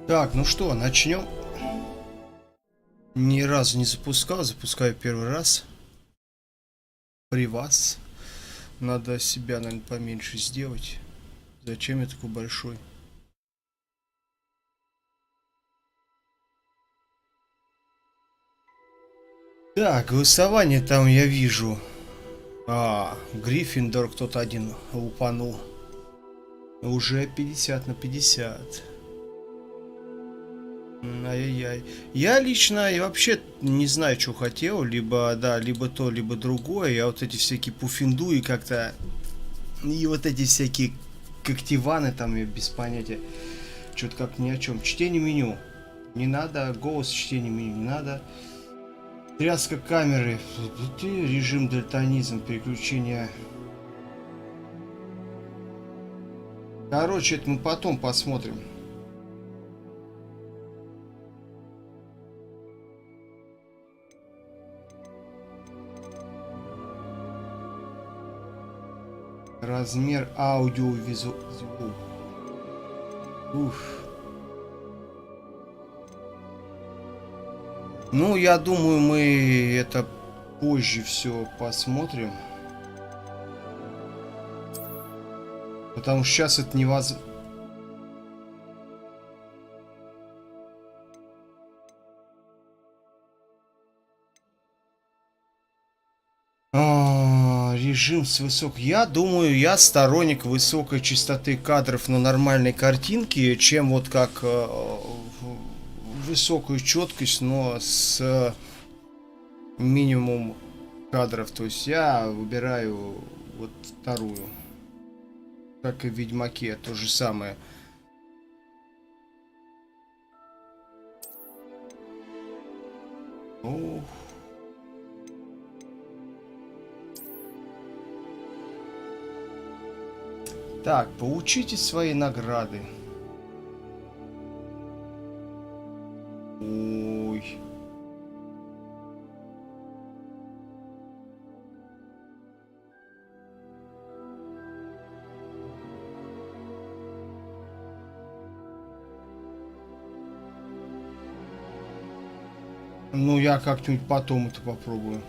Так, ну что, начнем. Ни разу не запускал, запускаю первый раз. При вас. Надо себя, наверное, поменьше сделать. Зачем я такой большой? Так, голосование там я вижу. Гриффиндор кто-то один упанул. Уже 50/50. Ай-яй-яй. Я лично и вообще не знаю, что хотел. Либо, да, либо то, либо другое. Я вот эти всякие пуффиндуи как-то... И вот эти всякие когтеваны там, я без понятия. Что-то как ни о чем. Чтение меню. Не надо. Голос чтения меню. Не надо. Тряска камеры. Режим дальтонизм. Переключение. Короче, это мы потом посмотрим. Размер аудиовизуал. Уф. Ну, я думаю, мы это позже все посмотрим. Потому что сейчас это невозможно. Режим с высокой. Я думаю, я сторонник высокой частоты кадров на нормальной картинке, чем вот как высокую четкость, но с минимум кадров. То есть я выбираю вот вторую. Как и в Ведьмаке, то же самое. Ох. Так, получите свои награды. Ой. Ну, я как-нибудь потом это попробую.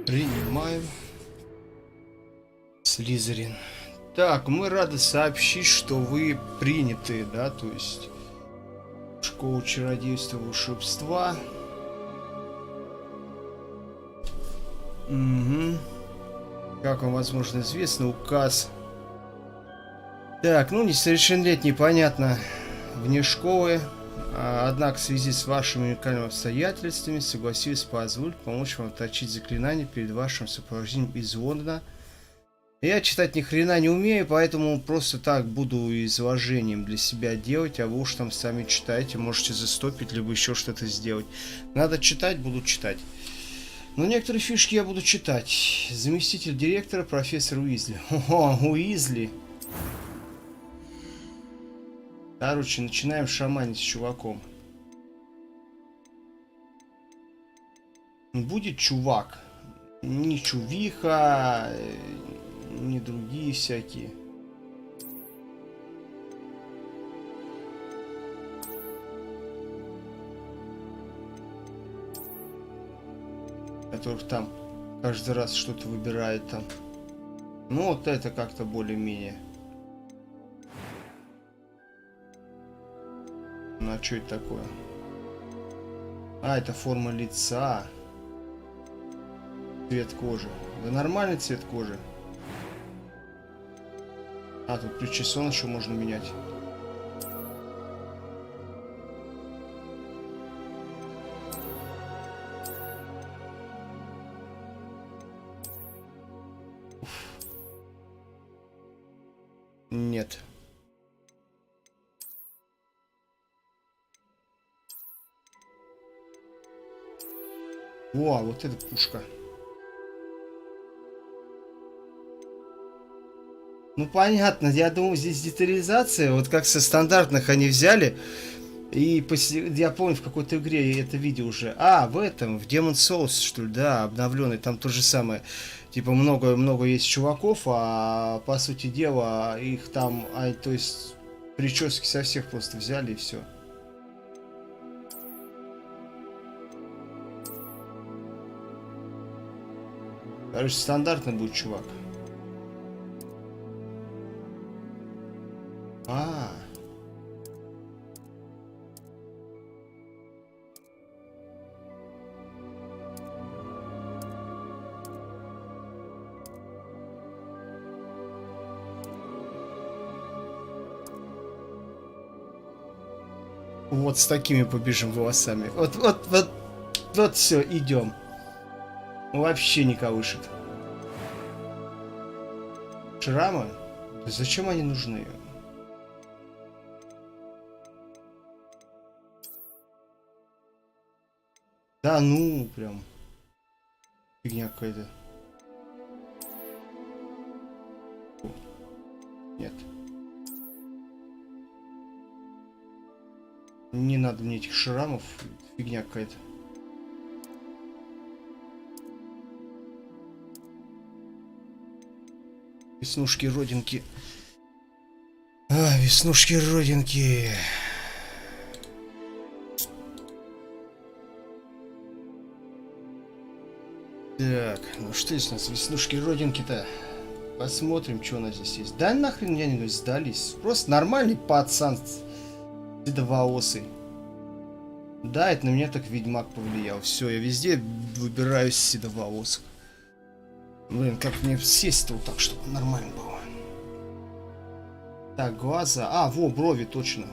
Принимаем. Слизерин. Так, мы рады сообщить, что вы приняты, да, то есть школа чародейства, волшебства. Угу. Как вам, возможно, известно, указ. Так, ну, несовершеннолетний, понятно, вне школы. Однако в связи с вашими уникальными обстоятельствами согласились позволить помочь вам точить заклинания перед вашим сопровождением из Лондона. Я читать ни хрена не умею, поэтому просто так буду изложением для себя делать, а вы уж там сами читайте, можете застопить, либо еще что-то сделать. Надо читать, буду читать. Но некоторые фишки я буду читать. Заместитель директора, профессор Уизли. О, Уизли. Короче, начинаем шаманить с чуваком. Будет чувак. Не чувиха, не другие всякие. Которых там каждый раз что-то выбирает там. Ну вот это как-то более-менее. Ну а что это такое? А, это форма лица. Цвет кожи. Да нормальный цвет кожи. А, тут причесон еще можно менять. Нет. О, вот эта пушка. Ну понятно, я думаю, здесь детализация, вот как со стандартных они взяли. И я помню, в какой-то игре я это видел уже. А, в этом, в Demon's Souls, что ли, да, обновленный, там то же самое. Типа много есть чуваков, а по сути дела их там, то есть прически со всех просто взяли и все. Короче, стандартный будет чувак. А. Вот с такими побежим волосами. Вот все, идем. Вообще не колышет. Шрамы? Да зачем они нужны? Да ну, прям. Фигня какая-то. Нет. Не надо мне этих шрамов. Фигня какая-то. Веснушки, родинки. А, веснушки, родинки. Так, ну что здесь у нас? Веснушки, родинки-то. Посмотрим, что у нас здесь есть. Да нахрен мне они сдались. Просто нормальный пацан. Седоволосый. Да, это на меня так Ведьмак повлиял. Все, я везде выбираю седоволосых. Блин, как мне сесть-то вот так, чтобы нормально было. Так, глаза. А, во, брови, точно.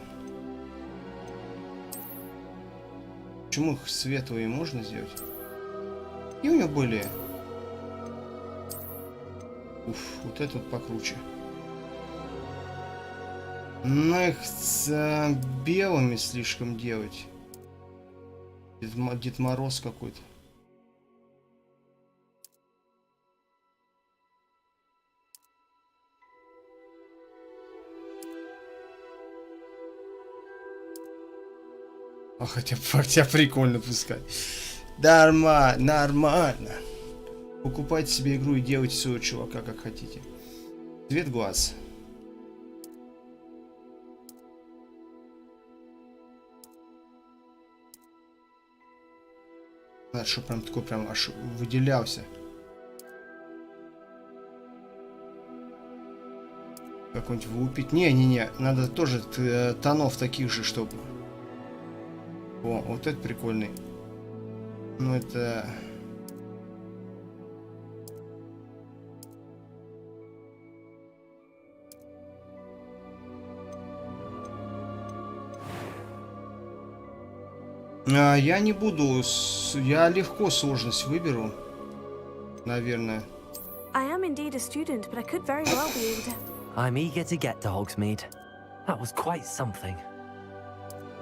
Почему их светлые можно сделать? И у него были. Уф, вот это вот покруче. Но их с белыми слишком делать. Дед Мороз какой-то. А хотя прикольно пускай. Нормально. Покупайте себе игру и делайте своего чувака как хотите. Цвет глаз. Надо, чтобы прям такой прям аж выделялся. Какой-нибудь вылупить. Не. Надо тоже тонов таких же, чтобы... О, вот это прикольный. Ну это... Я не буду... Я легко сложность выберу. Наверное. I am indeed a student, but I could very well be able to... I'm eager to get to Hogsmeade. That was quite something.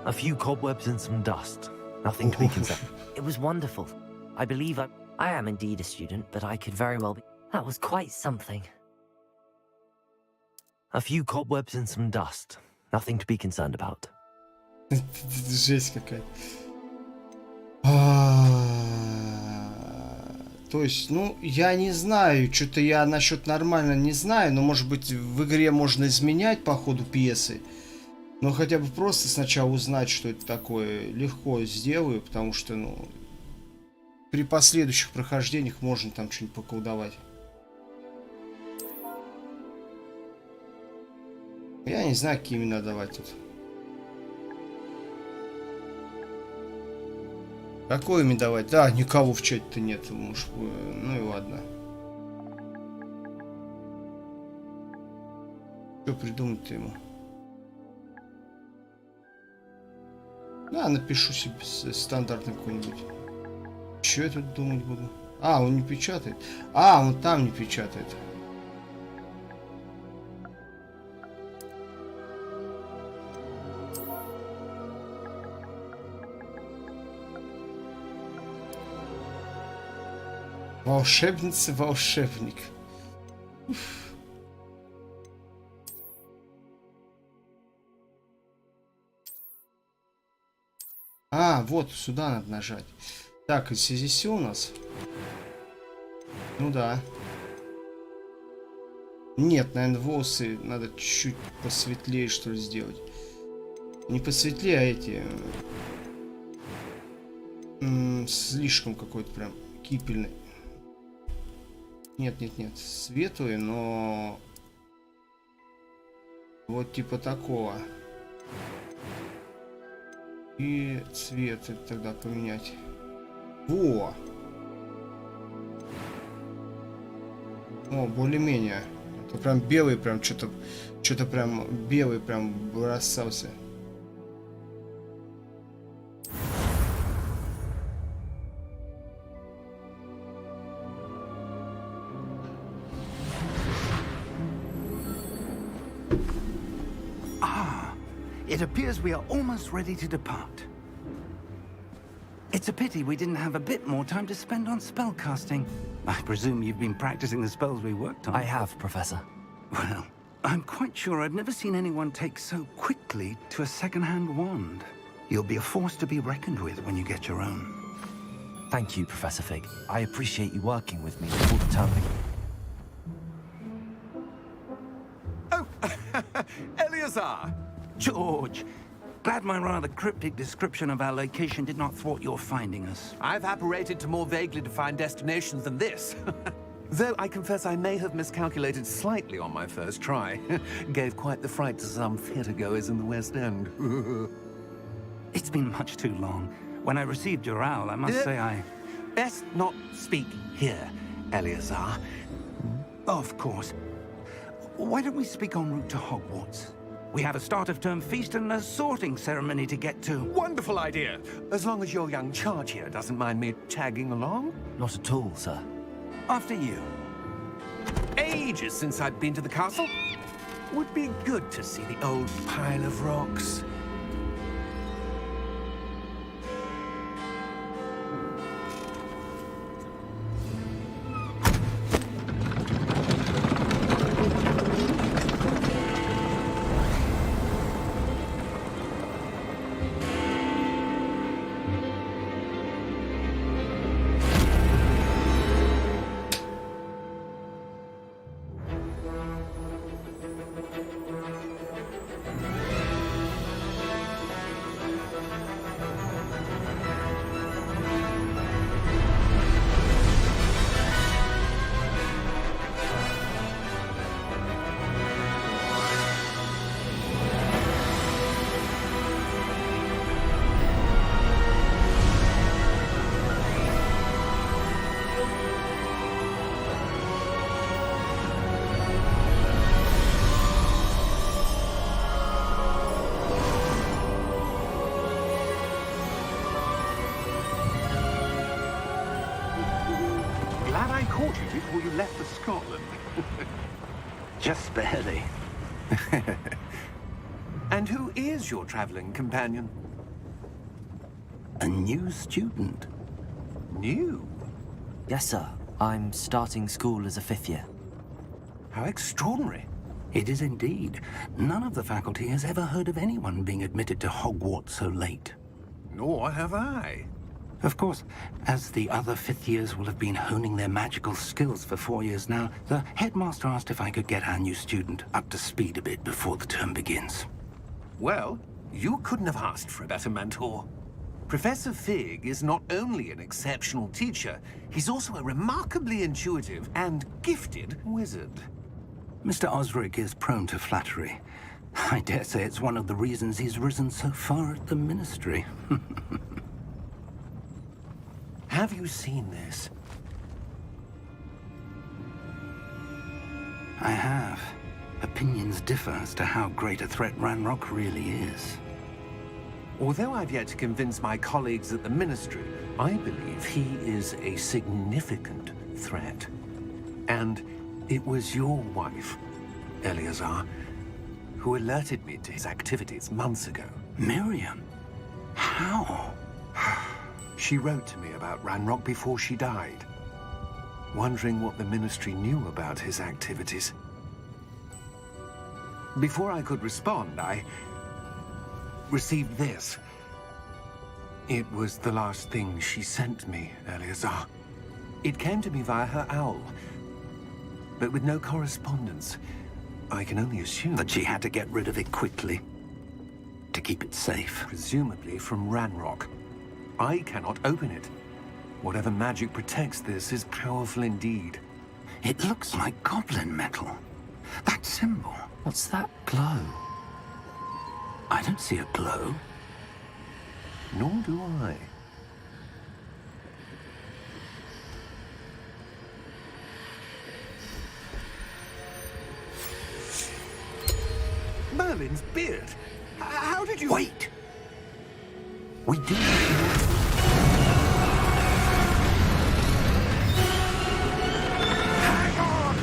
A few cobwebs and some dust. Nothing to be concerned. It was wonderful. I believe I am indeed a student, but I could very well be... That was quite something. A few cobwebs and some dust. Nothing to be concerned about. Жесть какая. То есть, ну, я не знаю, что-то я насчет нормально не знаю, но, может быть, в игре можно изменять по ходу пьесы. Но хотя бы просто сначала узнать, что это такое, легко сделаю, потому что, ну, при последующих прохождениях можно там что-нибудь поколдовать. Я не знаю, какие имена давать тут. Какое имя давать? Да, никого в чате-то нет мужскую. Ну и ладно. Что придумать-то ему? Да, напишу себе стандартный какой-нибудь. Что я тут думать буду? А, он не печатает. А, он там не печатает. Волшебница, волшебник. Уф. А, вот сюда надо нажать. Так, и здесь у нас. Ну да. Нет, наверное, волосы надо чуть-чуть посветлее, что ли, сделать. Не посветлее, а эти... слишком какой-то прям кипельный. Нет, нет, нет. Светлые, но... Вот типа такого. И цвет тогда поменять. Во! О, более-менее. Это прям белый, прям что-то прям белый прям бросался. It appears we are almost ready to depart. It's a pity we didn't have a bit more time to spend on spellcasting. I presume you've been practicing the spells we worked on. I have, Professor. Well, I'm quite sure I've never seen anyone take so quickly to a second-hand wand. You'll be a force to be reckoned with when you get your own. Thank you, Professor Fig. I appreciate you working with me all the time. Oh, Eleazar! George, glad my rather cryptic description of our location did not thwart your finding us. I've apparated to more vaguely defined destinations than this. Though I confess I may have miscalculated slightly on my first try. Gave quite the fright to some theatre-goers in the West End. It's been much too long. When I received your owl, I must say I... Best not speak here, Eleazar. Of course. Why don't we speak en route to Hogwarts? We have a start-of-term feast and a sorting ceremony to get to. Wonderful idea! As long as your young charge here doesn't mind me tagging along. Not at all, sir. After you. Ages since I've been to the castle. Would be good to see the old pile of rocks. Glad I caught you before you left for Scotland. Just barely. And who is your traveling companion? A new student. New? Yes, sir. I'm starting school as a 5th year. How extraordinary. It is indeed. None of the faculty has ever heard of anyone being admitted to Hogwarts so late. Nor have I. Of course, as the other 5th years will have been honing their magical skills for 4 years now, the headmaster asked if I could get our new student up to speed a bit before the term begins. Well, you couldn't have asked for a better mentor. Professor Fig is not only an exceptional teacher, he's also a remarkably intuitive and gifted wizard. Mr. Osric is prone to flattery. I dare say it's one of the reasons he's risen so far at the Ministry. have you seen this? I have. Opinions differ as to how great a threat Ranrock really is. Although I've yet to convince my colleagues at the Ministry, I believe he is a significant threat. And it was your wife, Eleazar, who alerted me to his activities months ago. Miriam? How? She wrote to me about Ranrock before she died, wondering what the Ministry knew about his activities. Before I could respond, I received this. It was the last thing she sent me, Eleazar. It came to me via her owl, but with no correspondence. I can only assume That she had to get rid of it quickly. To keep it safe. presumably from Ranrock. I cannot open it. Whatever magic protects this is powerful indeed. It looks like goblin metal. That symbol. What's that glow? I don't see a glow. Nor do I. Merlin's beard. How did you... Wait! We do. Hang on!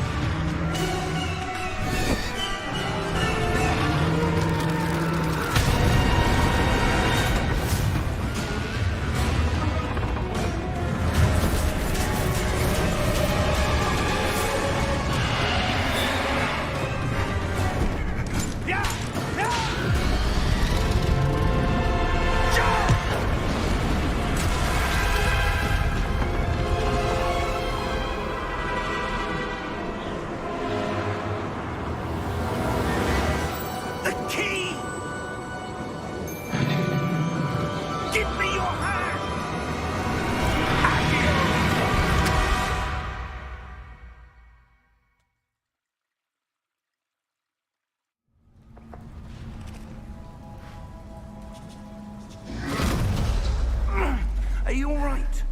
The key! Give me your hand! Are you all right?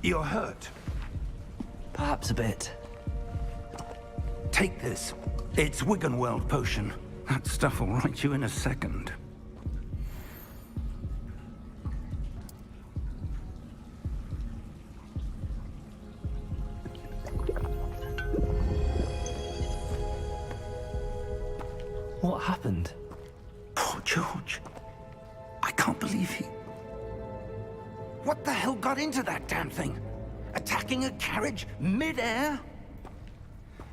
You're hurt. Perhaps a bit. Take this. It's Wiggenweld potion. That stuff will right you in a second. What happened? Poor George. I can't believe he... What the hell got into that damn thing? Attacking a carriage mid-air?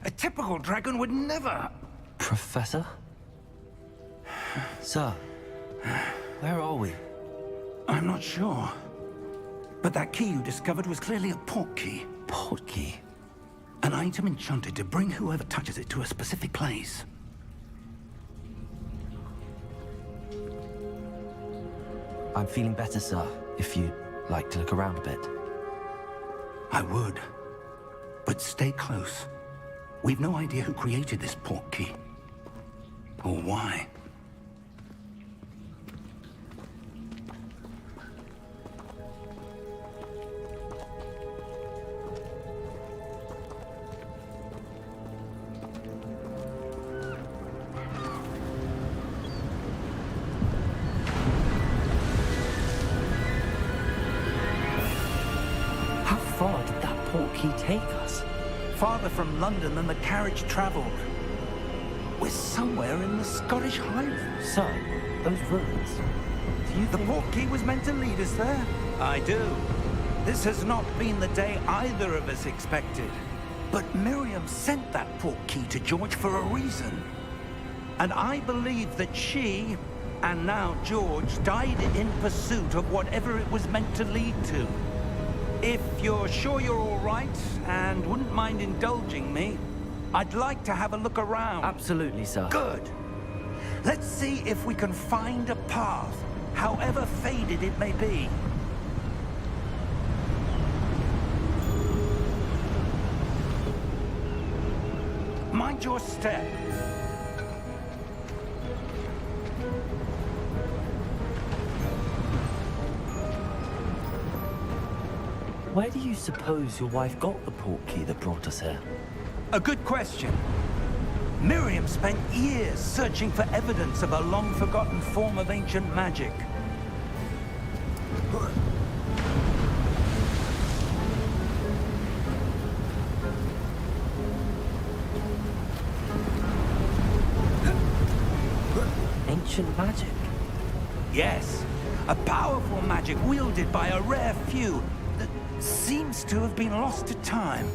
A typical dragon would never... Professor? Sir, where are we? I'm not sure. But that key you discovered was clearly a port key. Port key? An item enchanted to bring whoever touches it to a specific place. I'm feeling better, sir, if you'd like to look around a bit. I would. But stay close. We've no idea who created this port key. Or why. How far did that port key take us? Farther from London than the carriage traveled. We're somewhere in the Scottish Highlands. Sir, those ruins. Do you The think... port key was meant to lead us there? I do. This has not been the day either of us expected. But Miriam sent that port key to George for a reason. And I believe that she, and now George, died in pursuit of whatever it was meant to lead to. If you're sure you're all right, and wouldn't mind indulging me, I'd like to have a look around. Absolutely, sir. Good. Let's see if we can find a path, however faded it may be. Mind your step. Where do you suppose your wife got the portkey that brought us here? A good question. Miriam spent years searching for evidence of a long-forgotten form of ancient magic. Ancient magic? Yes, a powerful magic wielded by a rare few that seems to have been lost to time.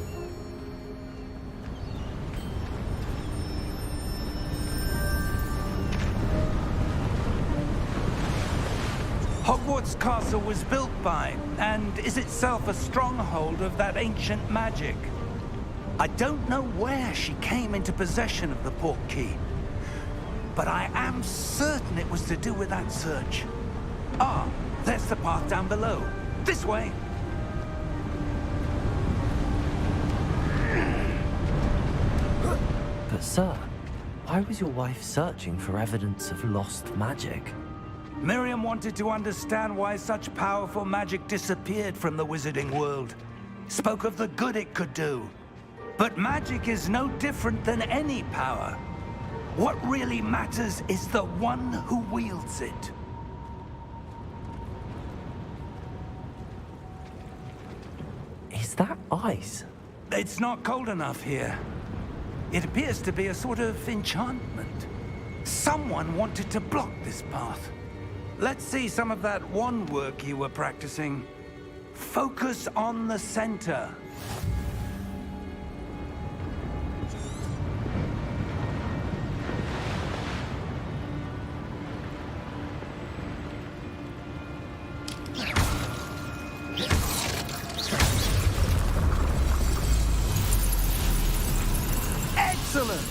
Hogwarts Castle was built by, and is itself a stronghold of that ancient magic. I don't know where she came into possession of the portkey, but I am certain it was to do with that search. Ah, there's the path down below. This way. But sir, why was your wife searching for evidence of lost magic? Miriam wanted to understand why such powerful magic disappeared from the wizarding world. Spoke of the good it could do. But magic is no different than any power. What really matters is the one who wields it. Is that ice? It's not cold enough here. It appears to be a sort of enchantment. Someone wanted to block this path. Let's see some of that wand work you were practicing. Focus on the center. Excellent!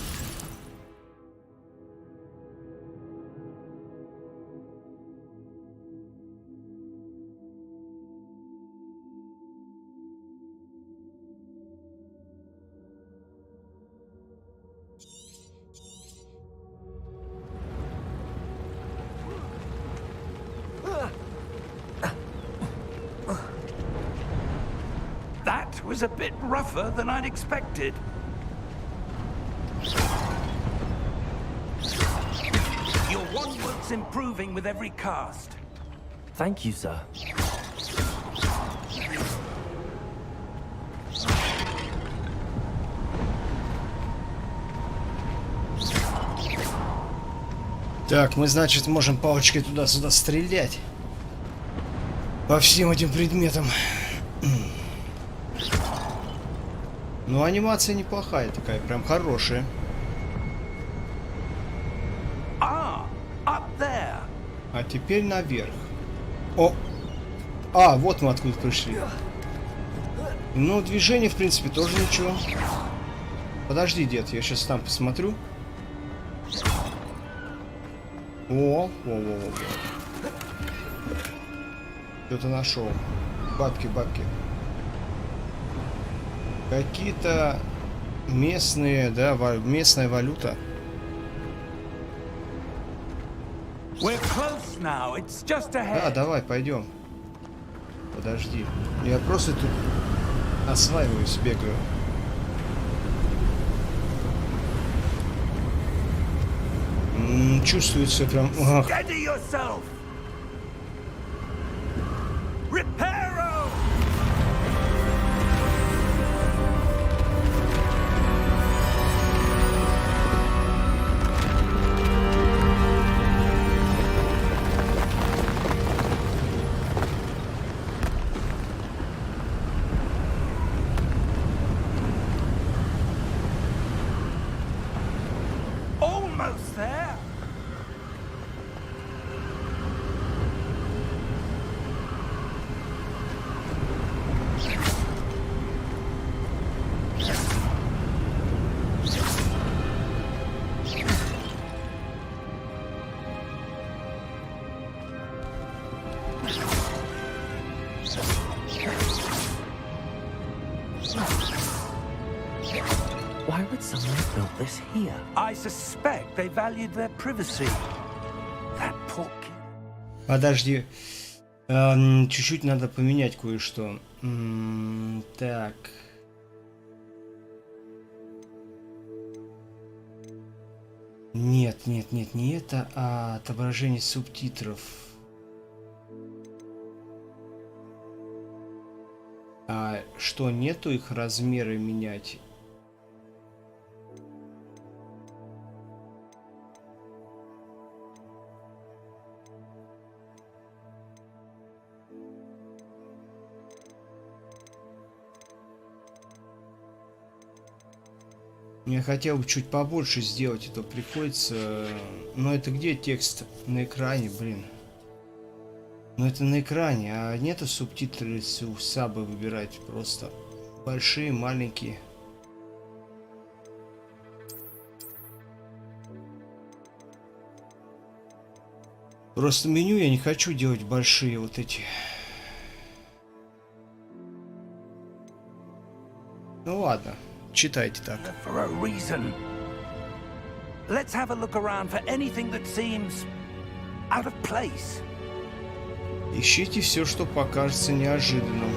That was a bit rougher than I'd expected. Your wand work's improving with every cast. Thank you, sir. Так, мы, значит, можем палочкой туда-сюда стрелять. По всем этим предметам. Ну, анимация неплохая такая, прям хорошая. Up there. А теперь наверх. О! А, вот мы откуда пришли. Ну, движение, в принципе, тоже ничего. Подожди, дед, я сейчас там посмотрю. О. Что-то нашел. Бабки. Какие-то местные, да, местная валюта. We're close now. It's just ahead. Да, давай, пойдем. Подожди. Я просто тут осваиваюсь, бегаю. Чувствуется прям... Steady yourself. Reparo. Almost there. Why would someone have built this here? I suspect they valued their privacy. That porky. Подожди. Чуть-чуть надо поменять кое-что. Так. Нет, не это, а отображение субтитров. А что, нету их размеры менять? Я хотел бы чуть побольше сделать, это приходится... Но это где текст? На экране, блин. Но это на экране, а нету субтитры с саба выбирать. Просто большие, маленькие. Просто меню я не хочу делать большие вот эти. Ну ладно. Читайте так. For a reason. Let's have a look around for anything that seems out of place. Ищите все, что покажется неожиданным.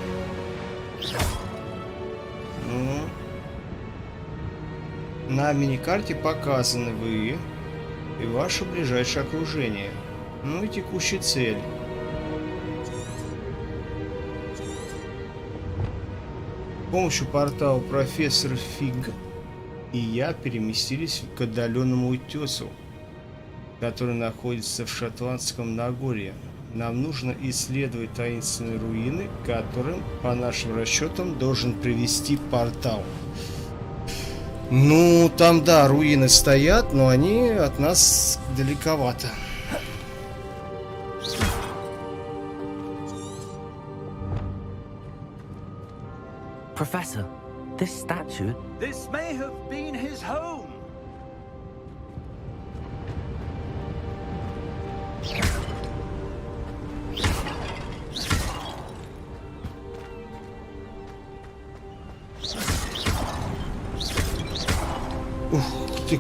Ну, на миникарте показаны вы и ваше ближайшее окружение. Ну и текущая цель. С помощью портала профессор Фиг и я переместились к отдаленному утесу, который находится в Шотландском Нагорье. Нам нужно исследовать таинственные руины, к которым, по нашим расчетам, должен привести портал. Ну, там, да, руины стоят, но они от нас далековато. Professor, this statue... This may have been his home. Ух ты,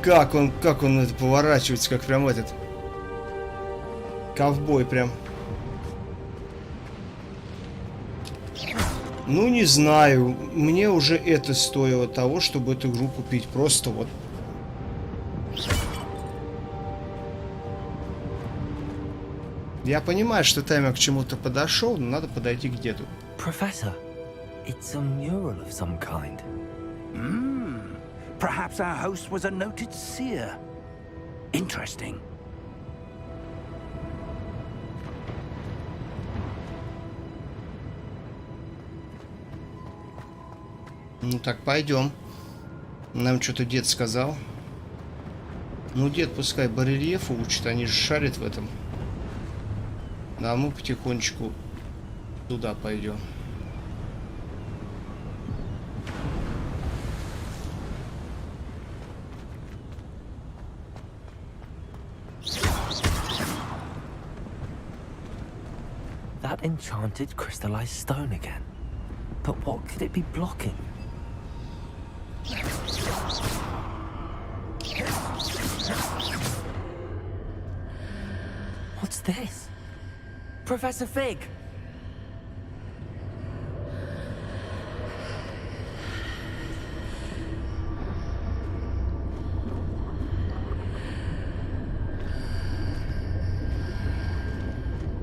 как он это поворачивается, как прям этот ковбой прям. Ну, не знаю. Мне уже это стоило того, чтобы эту игру купить. Просто вот. Я понимаю, что таймер к чему-то подошел, но надо подойти к деду. Professor, it's a mural of some kind. Perhaps our host was a noted seer. Interesting. Ну так, пойдем. Нам что-то дед сказал. Ну, дед пускай барельефу учит, они же шарят в этом. А мы потихонечку туда пойдем. That enchanted crystallized stone again. But what could it be blocking? What's this? Professor Fig!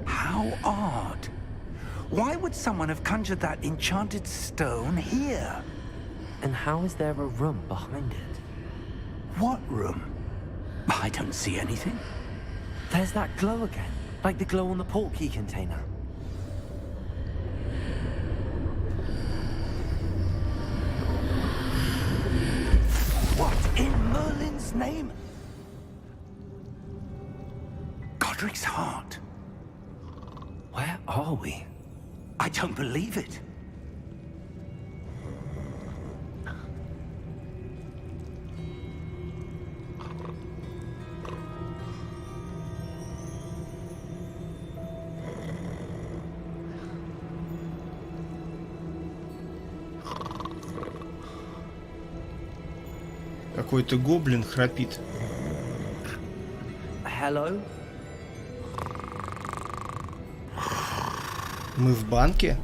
How odd. Why would someone have conjured that enchanted stone here? And how is there a room behind it? What room? I don't see anything. There's that glow again, like the glow on the portkey container. What in Merlin's name? Godric's heart. Where are we? I don't believe it. Какой-то гоблин храпит. Hello? Мы в банке?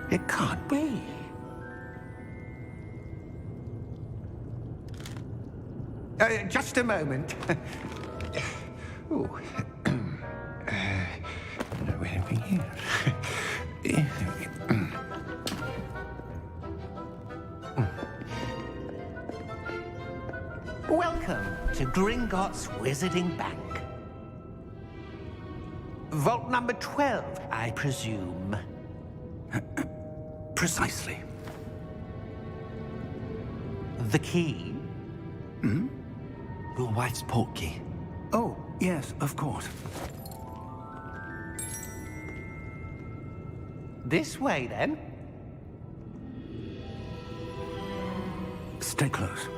It can't be. Just a moment. Ooh. Welcome to Gringotts Wizarding Bank. Vault number 12, I presume. Precisely. The key? Your wife's portkey. Oh, yes, of course. This way, then. Stay close.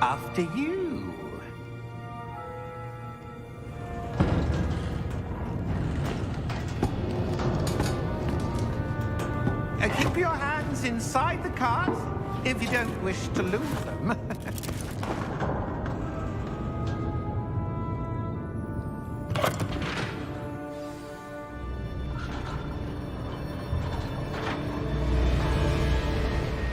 After you. Keep your hands inside the cart if you don't wish to lose them.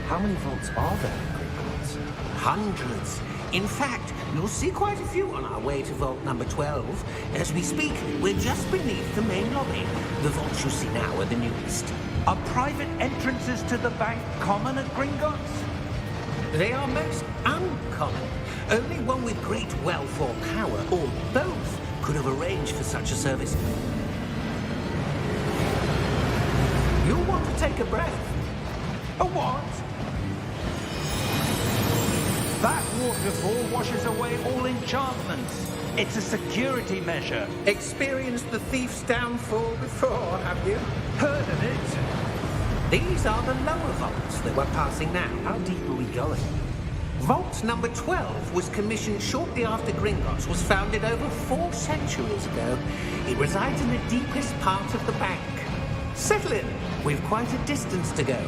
How many vaults are there in Gringotts? Hundreds. In fact, you'll see quite a few on our way to vault number 12. As we speak, we're just beneath the main lobby. The vaults you see now are the newest. Are private entrances to the bank common at Gringotts? They are most uncommon. Only one with great wealth or power, or both, could have arranged for such a service. You'll want to take a breath. A what? That waterfall washes away all enchantments. It's a security measure. Experienced the thief's downfall before, have you? Heard of it? These are the lower vaults that we're passing now. How deep are we going? Vault number 12 was commissioned shortly after Gringotts was founded over 4 centuries ago. It resides in the deepest part of the bank. Settle in. We've quite a distance to go.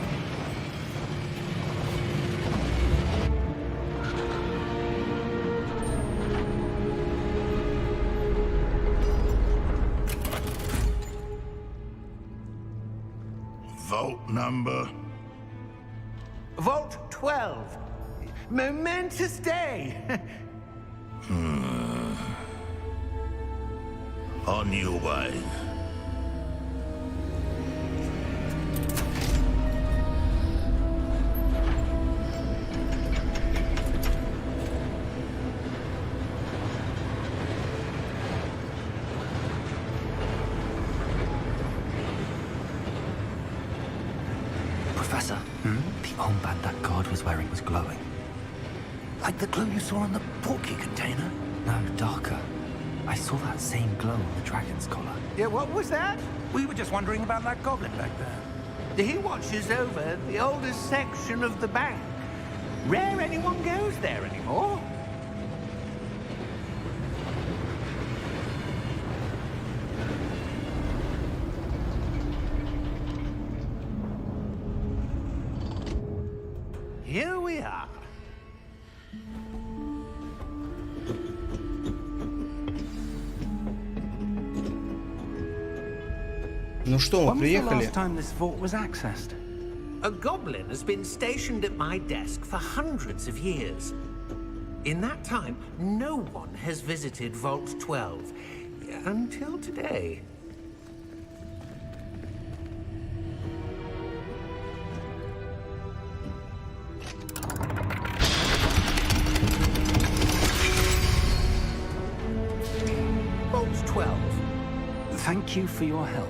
Vault number? Vault 12. Momentous day. On your way. Professor, the armband that guard was wearing was glowing. Like the glow you saw on the portkey container? No, darker. I saw that same glow on the dragon's collar. Yeah, what was that? We were just wondering about that goblin back there. He watches over the oldest section of the bank. Rare anyone goes there anymore. Here we are. Ну что, мы When was the приехали. last time this vault was accessed? A goblin has been stationed at my desk for hundreds of years. In that time, no one has visited Vault 12. Until today. Vault 12. Thank you for your help.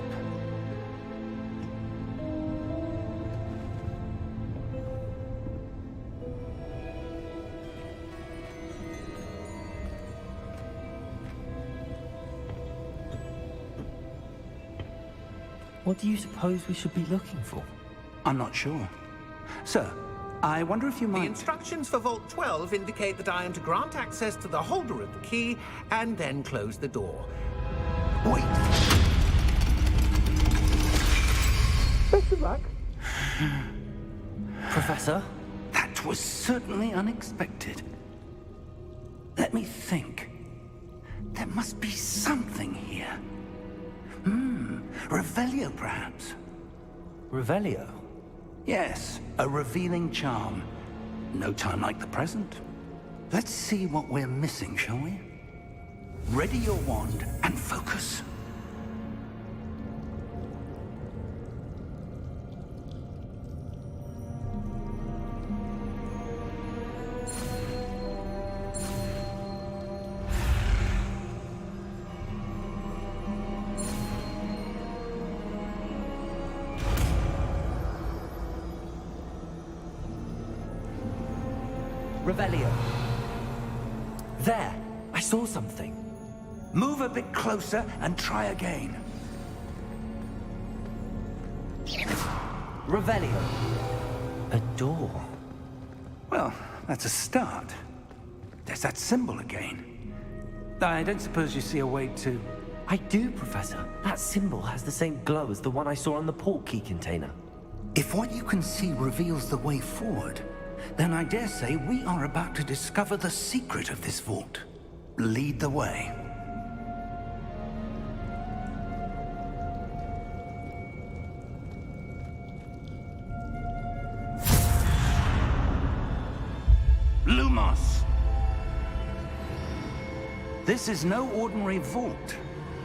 What do you suppose we should be looking for? I'm not sure. Sir, I wonder if you The might... instructions for Vault 12 indicate that I am to grant access to the holder of the key and then close the door. Wait. Best of luck. Professor? That was certainly unexpected. Let me think. There must be something here. Revelio, perhaps. Revelio? Yes, a revealing charm. No time like the present. Let's see what we're missing, shall we? Ready your wand and focus. Revelio. There! I saw something. Move a bit closer and try again. Revelio. A door. Well, that's a start. There's that symbol again. I don't suppose you see a way to... I do, Professor. That symbol has the same glow as the one I saw on the port key container. If what you can see reveals the way forward, then I dare say we are about to discover the secret of this vault. Lead the way. Lumos! This is no ordinary vault.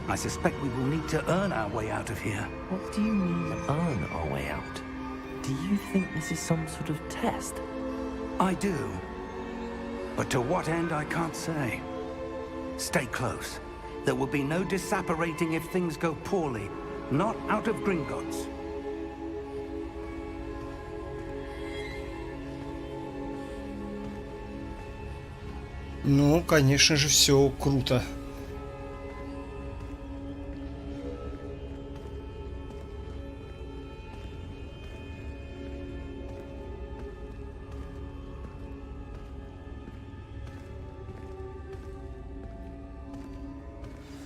I suspect we will need to earn our way out of here. What do you mean, earn our way out? Do you think this is some sort of test? I do. But to what end, I can't say. Stay close. There will be no disapparating if things go poorly. Not out of Gringotts. Ну, конечно же, все круто.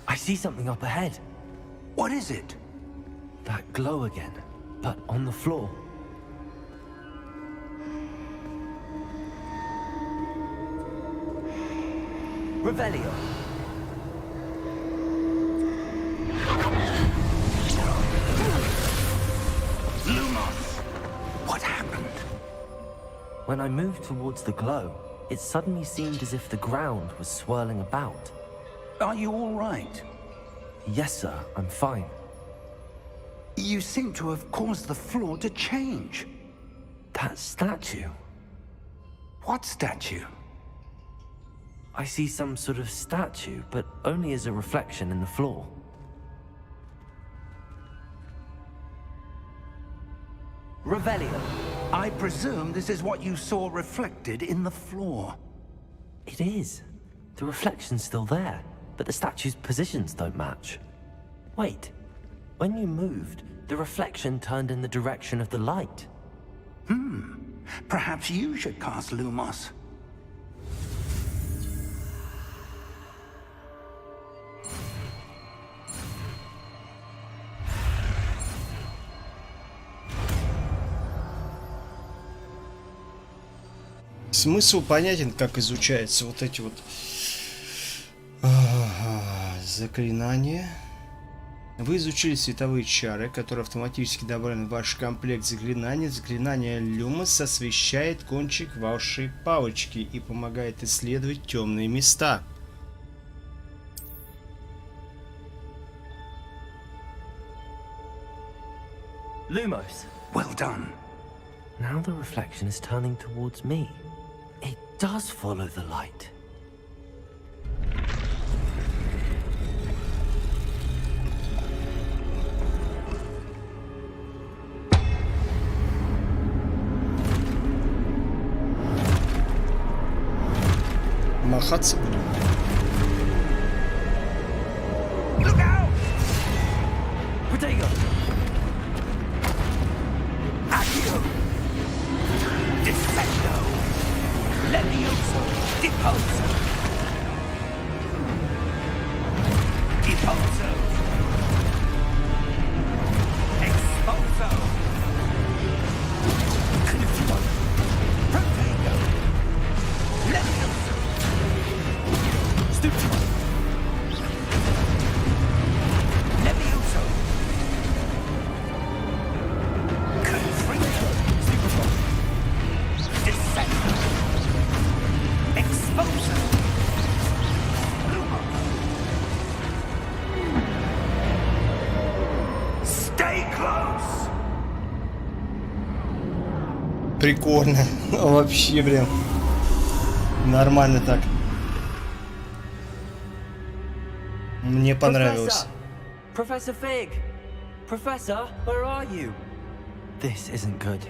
I see something up ahead. What is it? That glow again, but on the floor. Revelio. Lumos! What happened? When I moved towards the glow, it suddenly seemed as if the ground was swirling about. Are you all right? Yes, sir, I'm fine. You seem to have caused the floor to change. That statue. What statue? I see some sort of statue, but only as a reflection in the floor. Revelio. I presume this is what you saw reflected in the floor. It is. The reflection's still there, but the statue's positions don't match. Wait. When you moved, the reflection turned in the direction of the light. Perhaps you should cast Lumos. Смысл понятен, как изучается вот эти вот заклинания. Вы изучили световые чары, которые автоматически добавлены в ваш комплект заклинаний. Заклинание Люмос освещает кончик вашей палочки и помогает исследовать темные места. Lumos. Well done. Now the reflection is turning towards me. It does follow the light. Махаться будем. Look out! Protego! Accio! Прикольно. Вообще, блин. Нормально так. Мне понравилось. Professor Fig! Professor, where are you? This isn't good.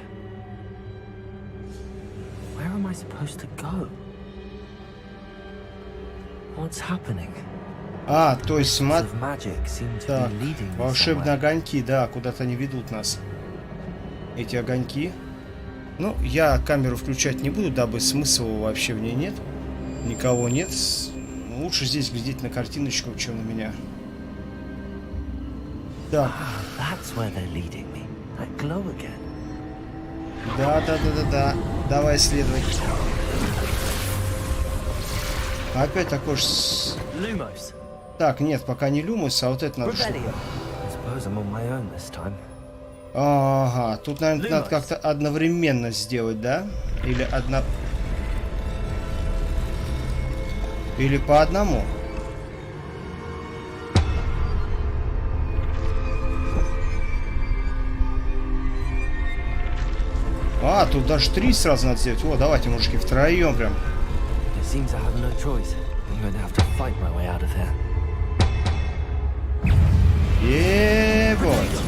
Where am I supposed to go? What's happening? А, то есть Of magic seem to Так, be leading me волшебные somewhere. огоньки, да, куда-то они ведут нас. Эти огоньки. Ну, я камеру включать не буду, дабы смысла вообще в ней нет. Никого нет. Лучше здесь глядеть на картиночку, чем на меня. Так. That's where they're leading me. That glow again. Да. Давай исследовать. Опять такой же... Lumos. Так, нет, пока не Люмус, а вот это надо штуку. Rebellion. I suppose I'm on my own this time. Ага, тут, наверное, надо как-то одновременно сделать, да? Или одна... Или по одному? А, тут даже 3 сразу надо сделать. О, давайте, мужики, втроем прям. It seems I have no choice. I'm going to have to fight my way out of here. Ебать.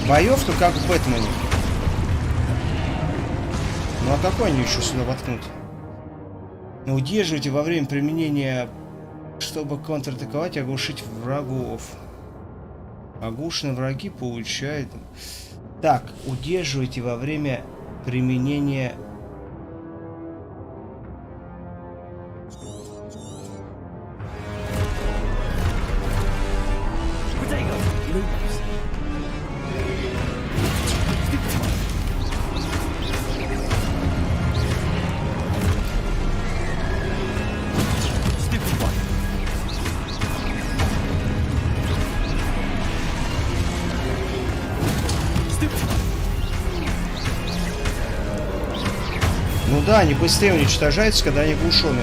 Боев-то как в Бэтмене. Ну а какой они еще сюда воткнут? Удерживайте во время применения, чтобы контратаковать, оглушить врагов. Оглушенные враги получают... Так, удерживайте во время применения... Ну да, они быстрее уничтожаются, когда они глушены.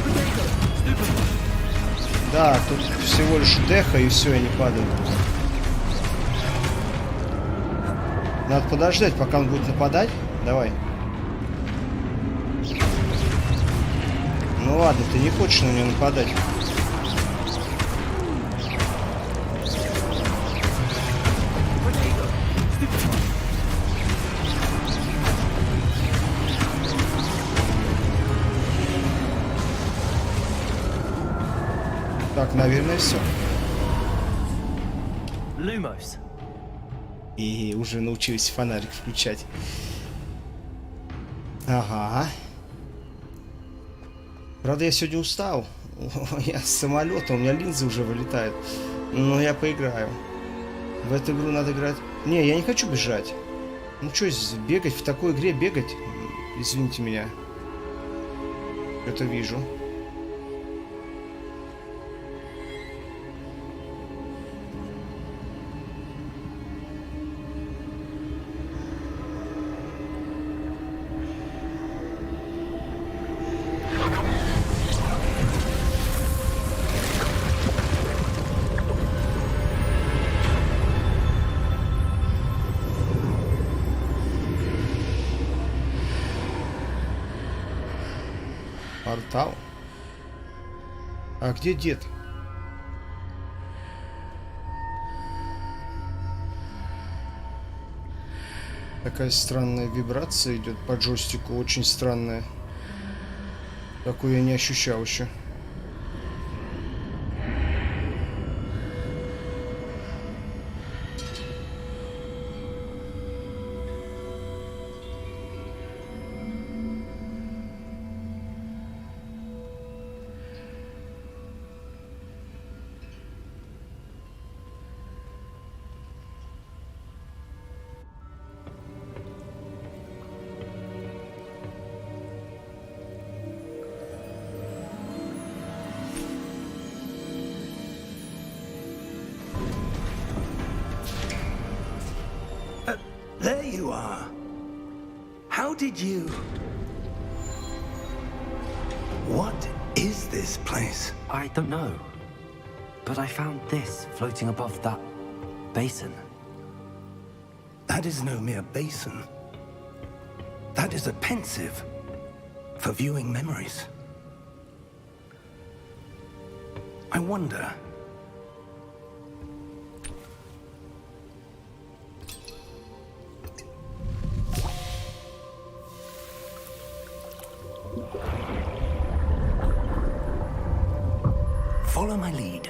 Да, тут всего лишь деха и все, они падают. Надо подождать, пока он будет нападать. Давай. Ну ладно, ты не хочешь на него нападать. Так, наверное, все. Lumos. И уже научились фонарик включать. Ага. Правда, я сегодня устал. Я с самолета, у меня линзы уже вылетают. Но я поиграю. В эту игру надо играть. Не, я не хочу бежать. Ну что, бегать в такой игре, бегать? Извините меня. Это вижу. Портал. А где дед? Такая странная вибрация идет по джойстику, очень странная. Такую я не ощущал еще. There you are. How did you... What is this place? I don't know. But I found this floating above that basin. That is no mere basin. That is a pensive for viewing memories. I wonder. Follow my lead.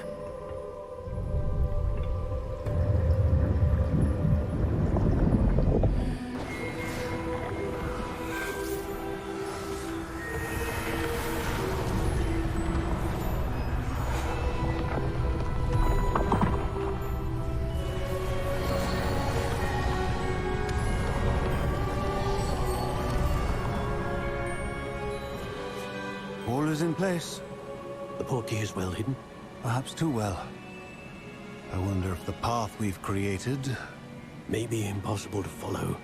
All is in place. The portkey is well hidden. Perhaps too well. I wonder if the path we've created... May be impossible to follow.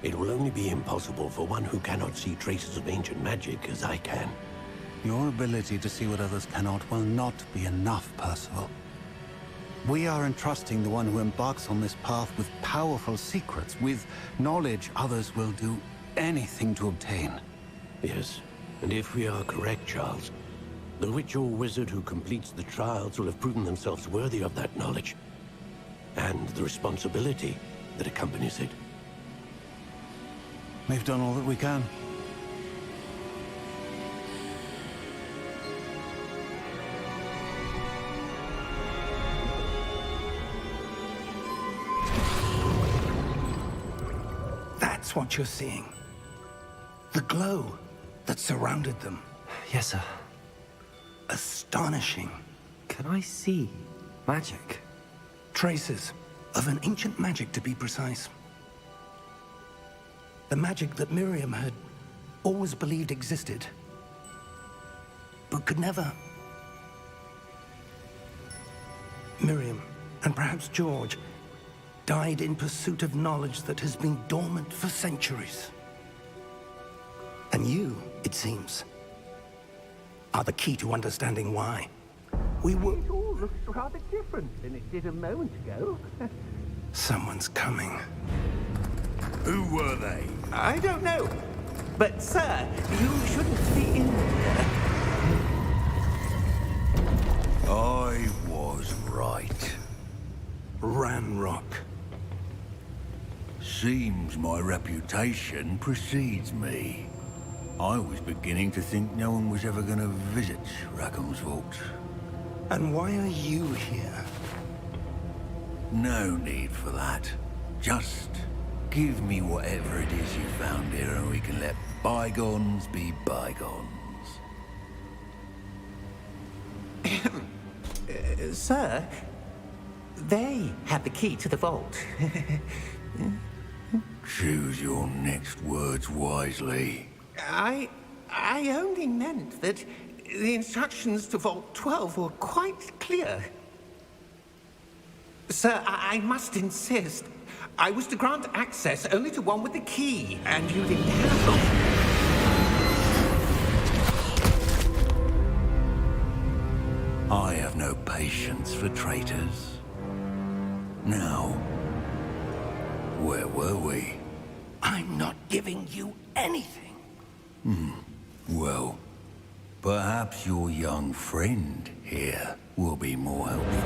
It will only be impossible for one who cannot see traces of ancient magic as I can. Your ability to see what others cannot will not be enough, Percival. We are entrusting the one who embarks on this path with powerful secrets, with knowledge others will do anything to obtain. Yes, and if we are correct, Charles, the witch or wizard who completes the trials will have proven themselves worthy of that knowledge, and the responsibility that accompanies it. We've done all that we can. That's what you're seeing. The glow that surrounded them. Yes, sir. Astonishing. Can I see magic? Traces of an ancient magic, to be precise. The magic that Miriam had always believed existed, but could never. Miriam, and perhaps George, died in pursuit of knowledge that has been dormant for centuries. And you, it seems, are the key to understanding why. We were... It all looks rather different than it did a moment ago. Someone's coming. Who were they? I don't know. But, sir, you shouldn't be in here. I was right. Ranrock. Seems my reputation precedes me. I was beginning to think no one was ever going to visit Rackham's vault. And why are you here? No need for that. Just give me whatever it is you found here and we can let bygones be bygones. Sir, they have the key to the vault. Choose your next words wisely. I only meant that the instructions to Vault 12 were quite clear. Sir, I must insist. I was to grant access only to one with the key, and you didn't have it. I have no patience for traitors. Now, where were we? I'm not giving you anything. Well, perhaps your young friend here will be more helpful.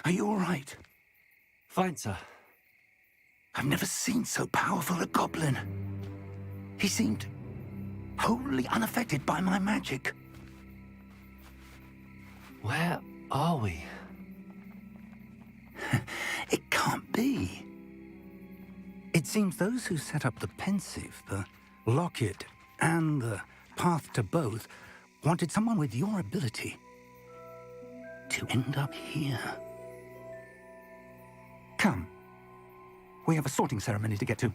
Are you all right? Fine, sir. I've never seen so powerful a goblin. He seemed wholly unaffected by my magic. Where are we? It can't be. It seems those who set up the pensive, the locket, and the path to both wanted someone with your ability to end up here. Come. We have a sorting ceremony to get to.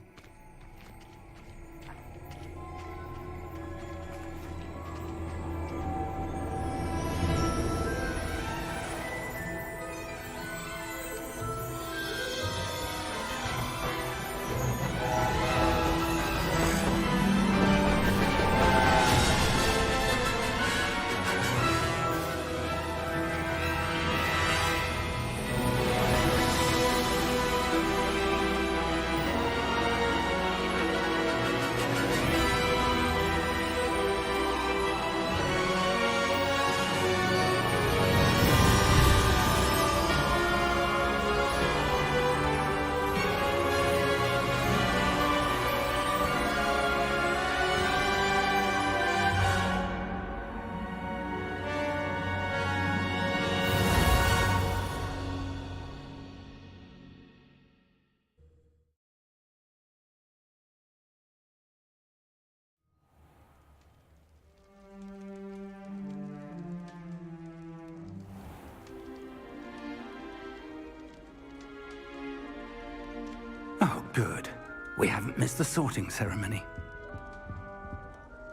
Oh, good. We haven't missed the sorting ceremony.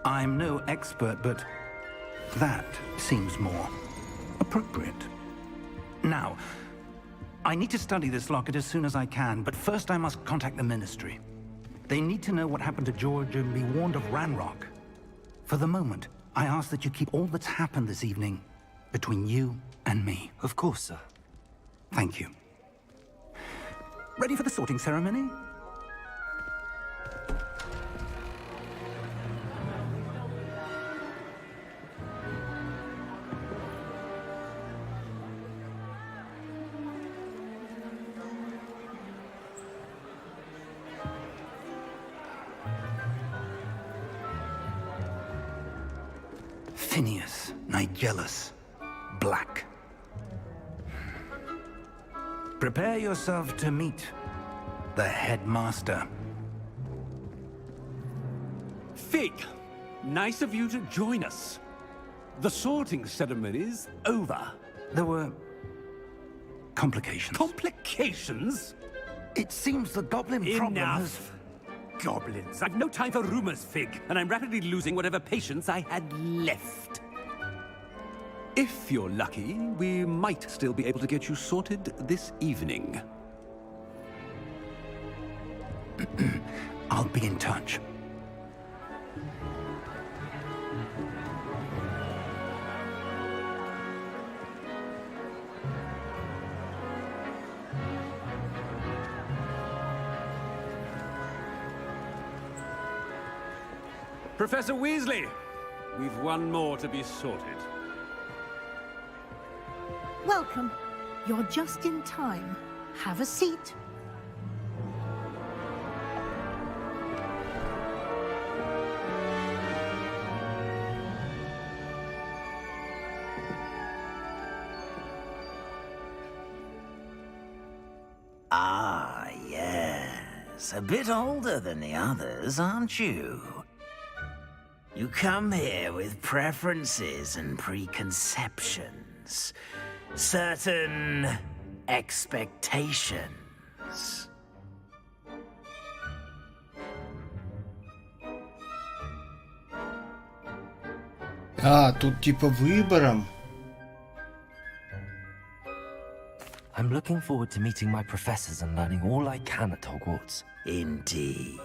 I'm no expert, but that seems more appropriate. Now, I need to study this locket as soon as I can, but first I must contact the Ministry. They need to know what happened to George and be warned of Ranrock. For the moment, I ask that you keep all that's happened this evening between you and me. Of course, sir. Thank you. Ready for the sorting ceremony? Phineas, Nigellus, Black. Prepare yourself to meet the headmaster. Fig, nice of you to join us. The sorting ceremony's over. There were complications. Complications? It seems the goblin problem has... Enough. Goblins. I've no time for rumors, Fig, and I'm rapidly losing whatever patience I had left. If you're lucky, we might still be able to get you sorted this evening. I'll be in touch. Professor Weasley, we've one more to be sorted. Welcome. You're just in time. Have a seat. Ah, yes. A bit older than the others, aren't you? You come here with preferences and preconceptions. Certain expectations. А, тут типа выбором. I'm looking forward to meeting my professors and learning all I can at Hogwarts. Indeed.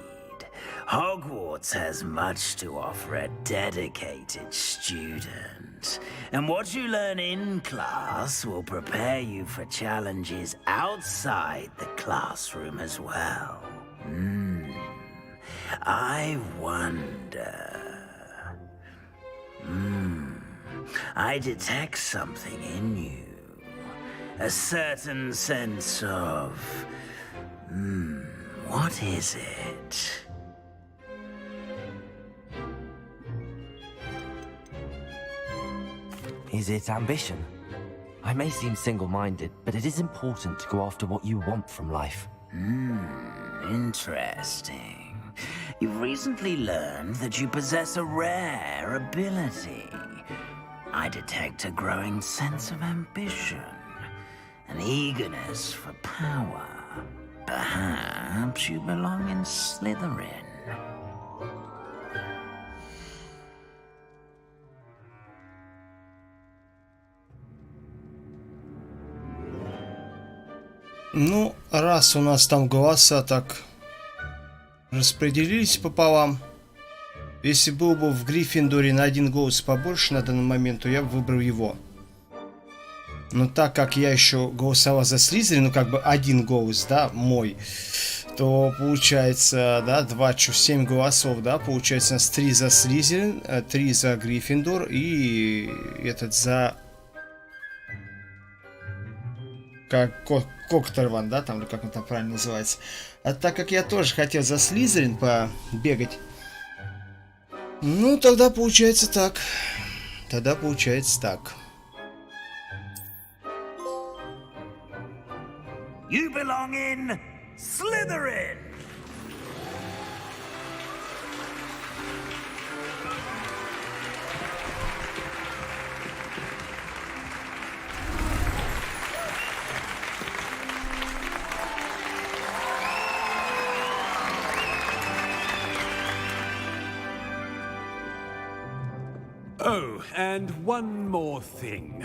Hogwarts has much to offer a dedicated student. And what you learn in class will prepare you for challenges outside the classroom as well. I wonder... I detect something in you. A certain sense of... what is it? Is it ambition? I may seem single-minded, but it is important to go after what you want from life. Interesting. You've recently learned that you possess a rare ability. I detect a growing sense of ambition, an eagerness for power. Perhaps you belong in Slytherin. Ну, раз у нас там голоса так распределились пополам. Если был бы в Гриффиндоре на один голос побольше на данный момент, то я бы выбрал его. Но так как я еще голосовал за Слизерин, ну как бы один голос, да, мой, то получается, да, 7 голосов, да, получается у нас 3 за Слизерин, 3 за Гриффиндор и этот за... как Коктерван, да, там, или как он там правильно называется. А так как я тоже хотел за Слизерин побегать, ну, тогда получается так. You belong in Slytherin! Oh, and one more thing.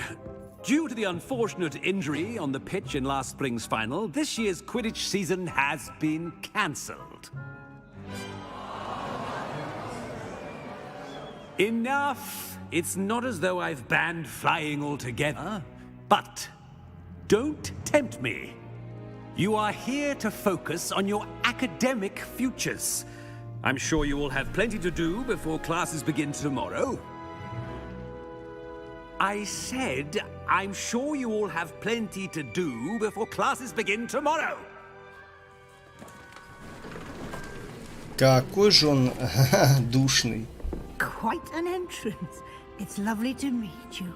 Due to the unfortunate injury on the pitch in last spring's final, this year's Quidditch season has been cancelled. Enough! It's not as though I've banned flying altogether, but don't tempt me. You are here to focus on your academic futures. I'm sure you will have plenty to do before classes begin tomorrow. I said, I'm sure you all have plenty to do before classes begin tomorrow. Какой же он душный. Quite an entrance. It's lovely to meet you.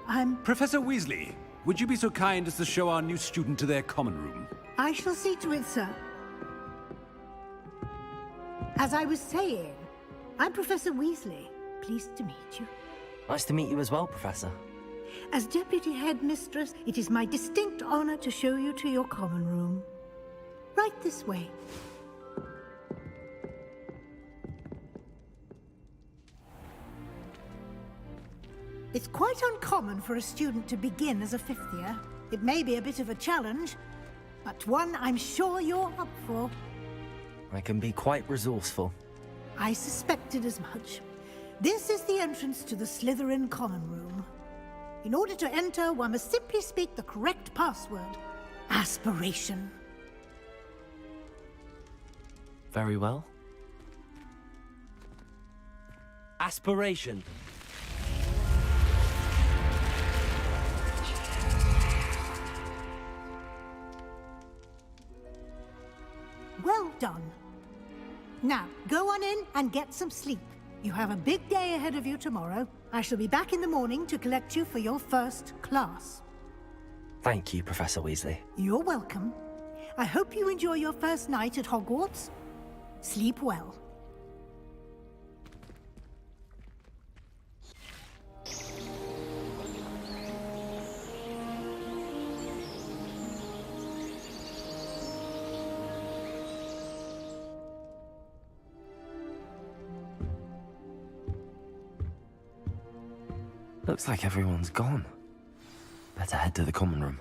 I'm... Professor Weasley, would you be so kind as to show our new student to their common room? I shall see to it, sir. As I was saying, I'm Professor Weasley. Pleased to meet you. Nice to meet you as well, Professor. As Deputy Headmistress, it is my distinct honor to show you to your common room. Right this way. It's quite uncommon for a student to begin as a fifth year. It may be a bit of a challenge, but one I'm sure you're up for. I can be quite resourceful. I suspected as much. This is the entrance to the Slytherin common room. In order to enter, one must simply speak the correct password. Aspiration. Very well. Aspiration. Well done. Now, go on in and get some sleep. You have a big day ahead of you tomorrow. I shall be back in the morning to collect you for your first class. Thank you, Professor Weasley. You're welcome. I hope you enjoy your first night at Hogwarts. Sleep well. Looks like everyone's gone. Better head to the common room.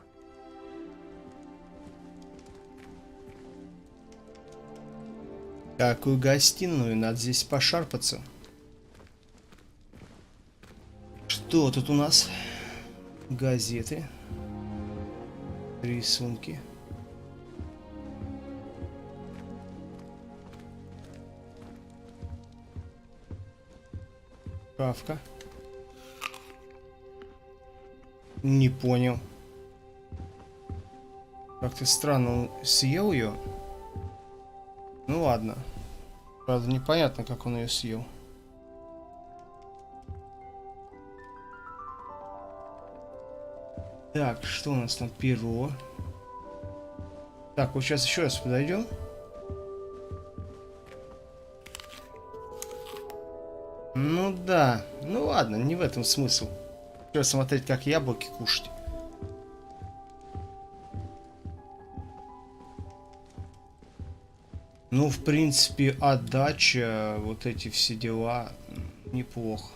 Какую гостиную? Надо здесь пошарпаться. Что тут у нас? Газеты. Рисунки. Шкафка. Не понял. Как-то странно он съел ее. Ну ладно. Правда, непонятно, как он ее съел. Так, что у нас там? Перо. Так, вот сейчас еще раз подойдем. Ну да. Ну ладно, не в этом смысл. Сейчас смотреть, как яблоки кушать. Ну, в принципе, отдача, вот эти все дела, неплохо.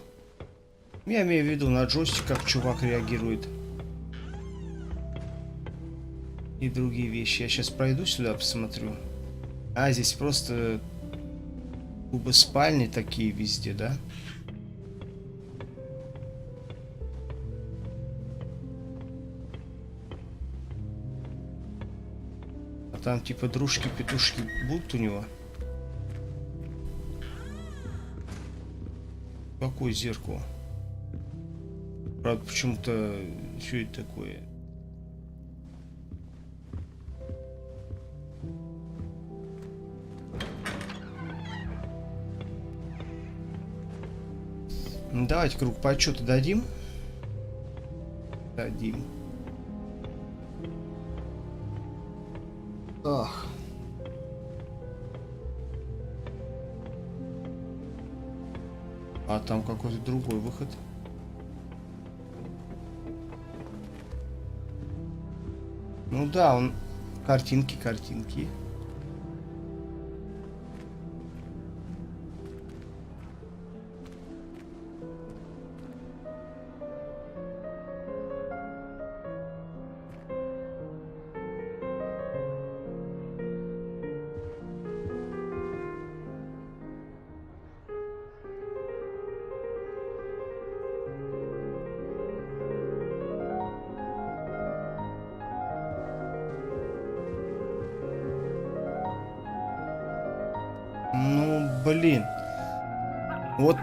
Я имею в виду на джойстик, как чувак реагирует. И другие вещи. Я сейчас пройду сюда, посмотрю. А, здесь просто кубы спальни такие везде, да? А там типа дружки-петушки будут у него? Какое зеркало? Правда, почему-то все это такое. Ну, давайте круг почета дадим. Дадим. Ах. А там какой-то другой выход. Ну да, он... Картинки. Ну, блин. Вот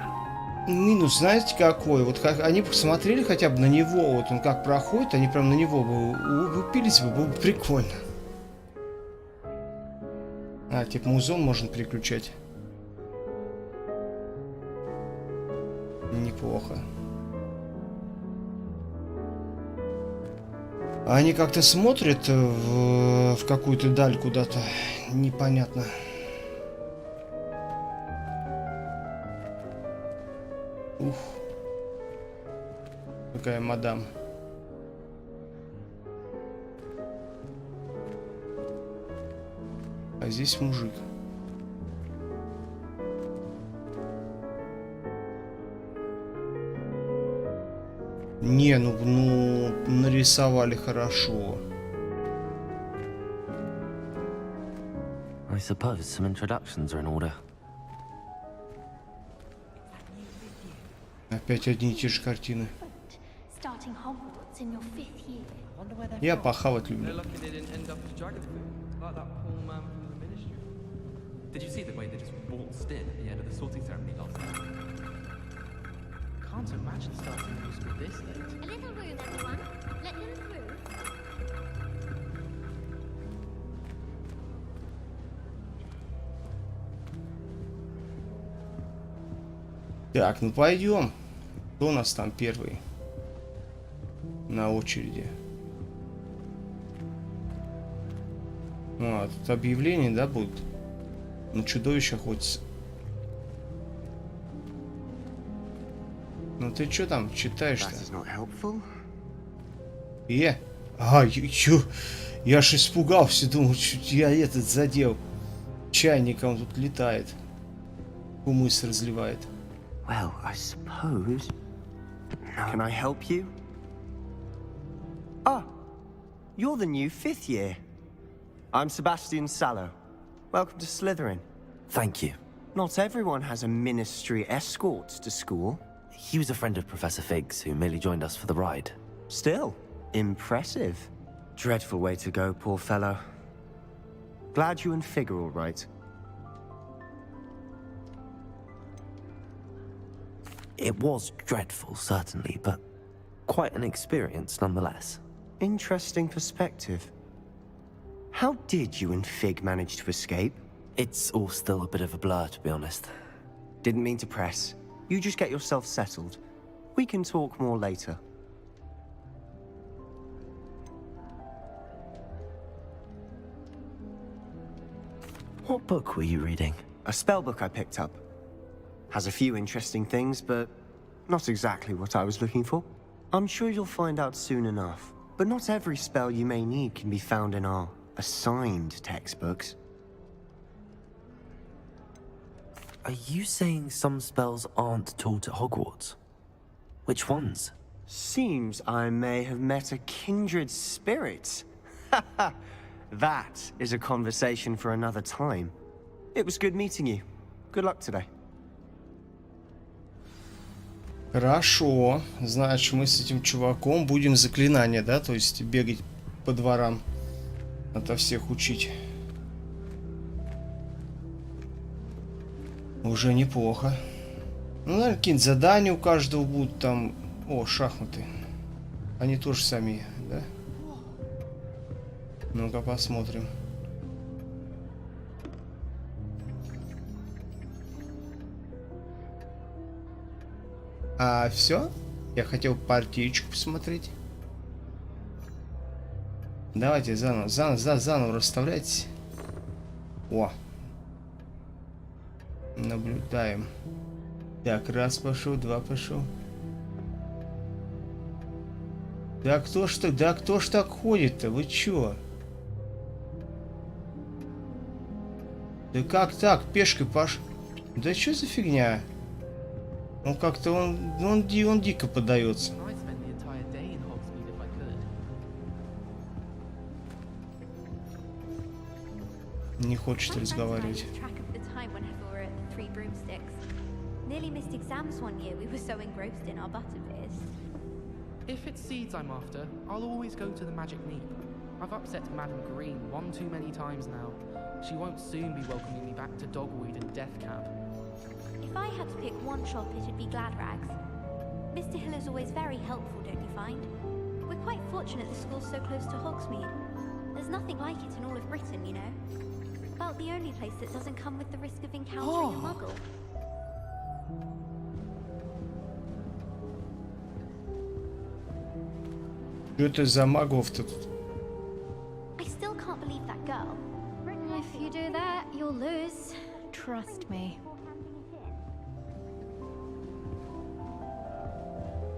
минус, знаете, какой? Вот как они посмотрели хотя бы на него, вот он как проходит, они прям на него бы упились бы, было бы прикольно. А, типа музон можно переключать. Неплохо. Они как-то смотрят в какую-то даль куда-то. Непонятно. Ух. Какая мадам. А здесь мужик. Не, ну нарисовали хорошо. I suppose some introductions are in order. Опять одни и те же картины. Я похавать люблю. Did you see the way they just waltzed in at the end of the sorting ceremony last night? Can't imagine starting new school this late. A little room, everyone. Let them through. Так, ну пойдем. Кто у нас там первый на очереди? А, тут объявление, да, будет? На чудовище охотится. Ну ты что там читаешь-то? Чё? Я аж испугался, думал, чуть я этот задел. Чайником тут летает. Умыс разливает. Well, I suppose... Can I help you? Ah, you're the new 5th year. I'm Sebastian Sallow. Welcome to Slytherin. Thank you. Not everyone has a ministry escort to school. He was a friend of Professor Fig's who merely joined us for the ride. Still, impressive. Dreadful way to go, poor fellow. Glad you and Fig are all right. It was dreadful, certainly, but quite an experience nonetheless. Interesting perspective. How did you and Fig manage to escape? It's all still a bit of a blur, to be honest. Didn't mean to press. You just get yourself settled. We can talk more later. What book were you reading? A spell book I picked up. Has a few interesting things, but not exactly what I was looking for. I'm sure you'll find out soon enough. But not every spell you may need can be found in our assigned textbooks. Are you saying some spells aren't taught at Hogwarts? Which ones? Seems I may have met a kindred spirit. That is a conversation for another time. It was good meeting you. Good luck today. Хорошо. Значит, мы с этим чуваком будем заклинания, да? То есть бегать по дворам. Ото всех учить. Уже неплохо. Ну, наверное, какие-нибудь задания у каждого будут там. О, шахматы. Они тоже сами, да? Ну-ка посмотрим. А все? Я хотел партиечку посмотреть. Давайте заново расставляйтесь. О. Наблюдаем. Так, раз пошел, два пошел. Да кто ж так ходит-то? Вы чё? Да как так? Пешкой паш... Да что за фигня? Он как-то он дико поддается. I'd spend the entire day in Hogsmeade if I could. Не хочет разговаривать. Track of the time whenever we're at the Three Broomsticks. Nearly missed exams one year. We were so engrossed in our butterbeers. If it's seeds I'm after, I'll always go to the Magic Neep. I've upset Madam Green one too many times now. She won't soon be welcoming me back to Dogweed and Deathcap. If I had to pick one shop, it'd be Gladrags. Mr. Hill is always very helpful, don't you find? We're quite fortunate the school's so close to Hogsmeade. There's nothing like it in all of Britain, you know. About the only place that doesn't come with the risk of encountering a muggle. Что это за магов-то тут? I still can't believe that girl. If you do that, you'll lose. Trust me.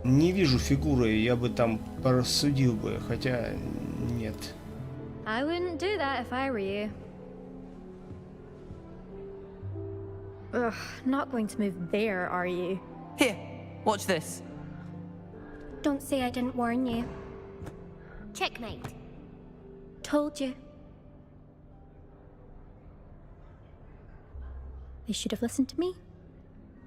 Не вижу фигуры, я бы там порассудил бы, хотя нет. I wouldn't do that if I were you. Ugh, not going to move there, are you? Here, watch this. Don't say I didn't warn you. Checkmate. Told you. They should have listened to me.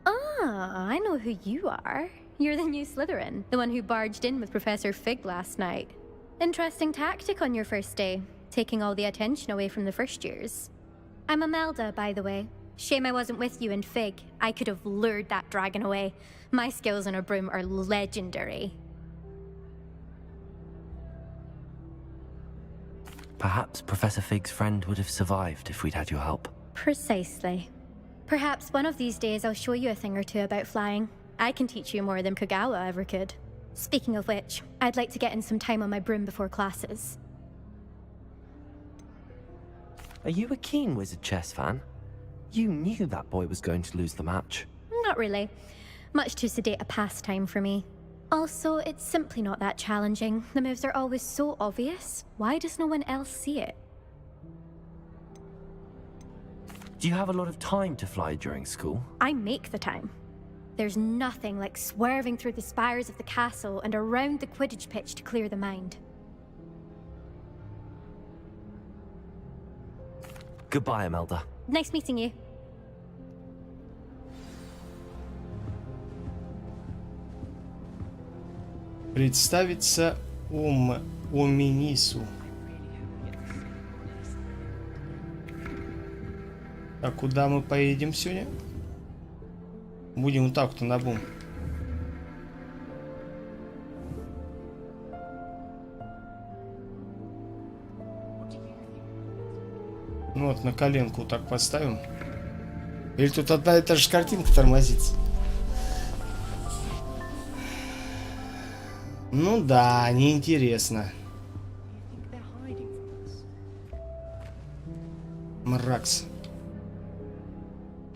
Ah, I know who you are. You're the new Slytherin, the one who barged in with Professor Fig last night. Interesting tactic on your first day, taking all the attention away from the first years. I'm Imelda, by the way. Shame I wasn't with you in Fig. I could have lured that dragon away. My skills on a broom are legendary. Perhaps Professor Fig's friend would have survived if we'd had your help. Precisely. Perhaps one of these days I'll show you a thing or two about flying. I can teach you more than Kagawa ever could. Speaking of which, I'd like to get in some time on my broom before classes. Are you a keen Wizard chess fan? You knew that boy was going to lose the match. Not really. Much too sedate a pastime for me. Also, it's simply not that challenging. The moves are always so obvious. Why does no one else see it? Do you have a lot of time to fly during school? I make the time. There's nothing like swerving through the spires of the castle and around the Quidditch pitch to clear the mind. Goodbye, Imelda. Nice meeting you. Представиться Оминису. А куда мы поедем сегодня? Будем вот так-то на бум. Ну вот, на коленку так поставим. Или тут одна и та же картинка тормозится? Ну да, неинтересно. Мракс.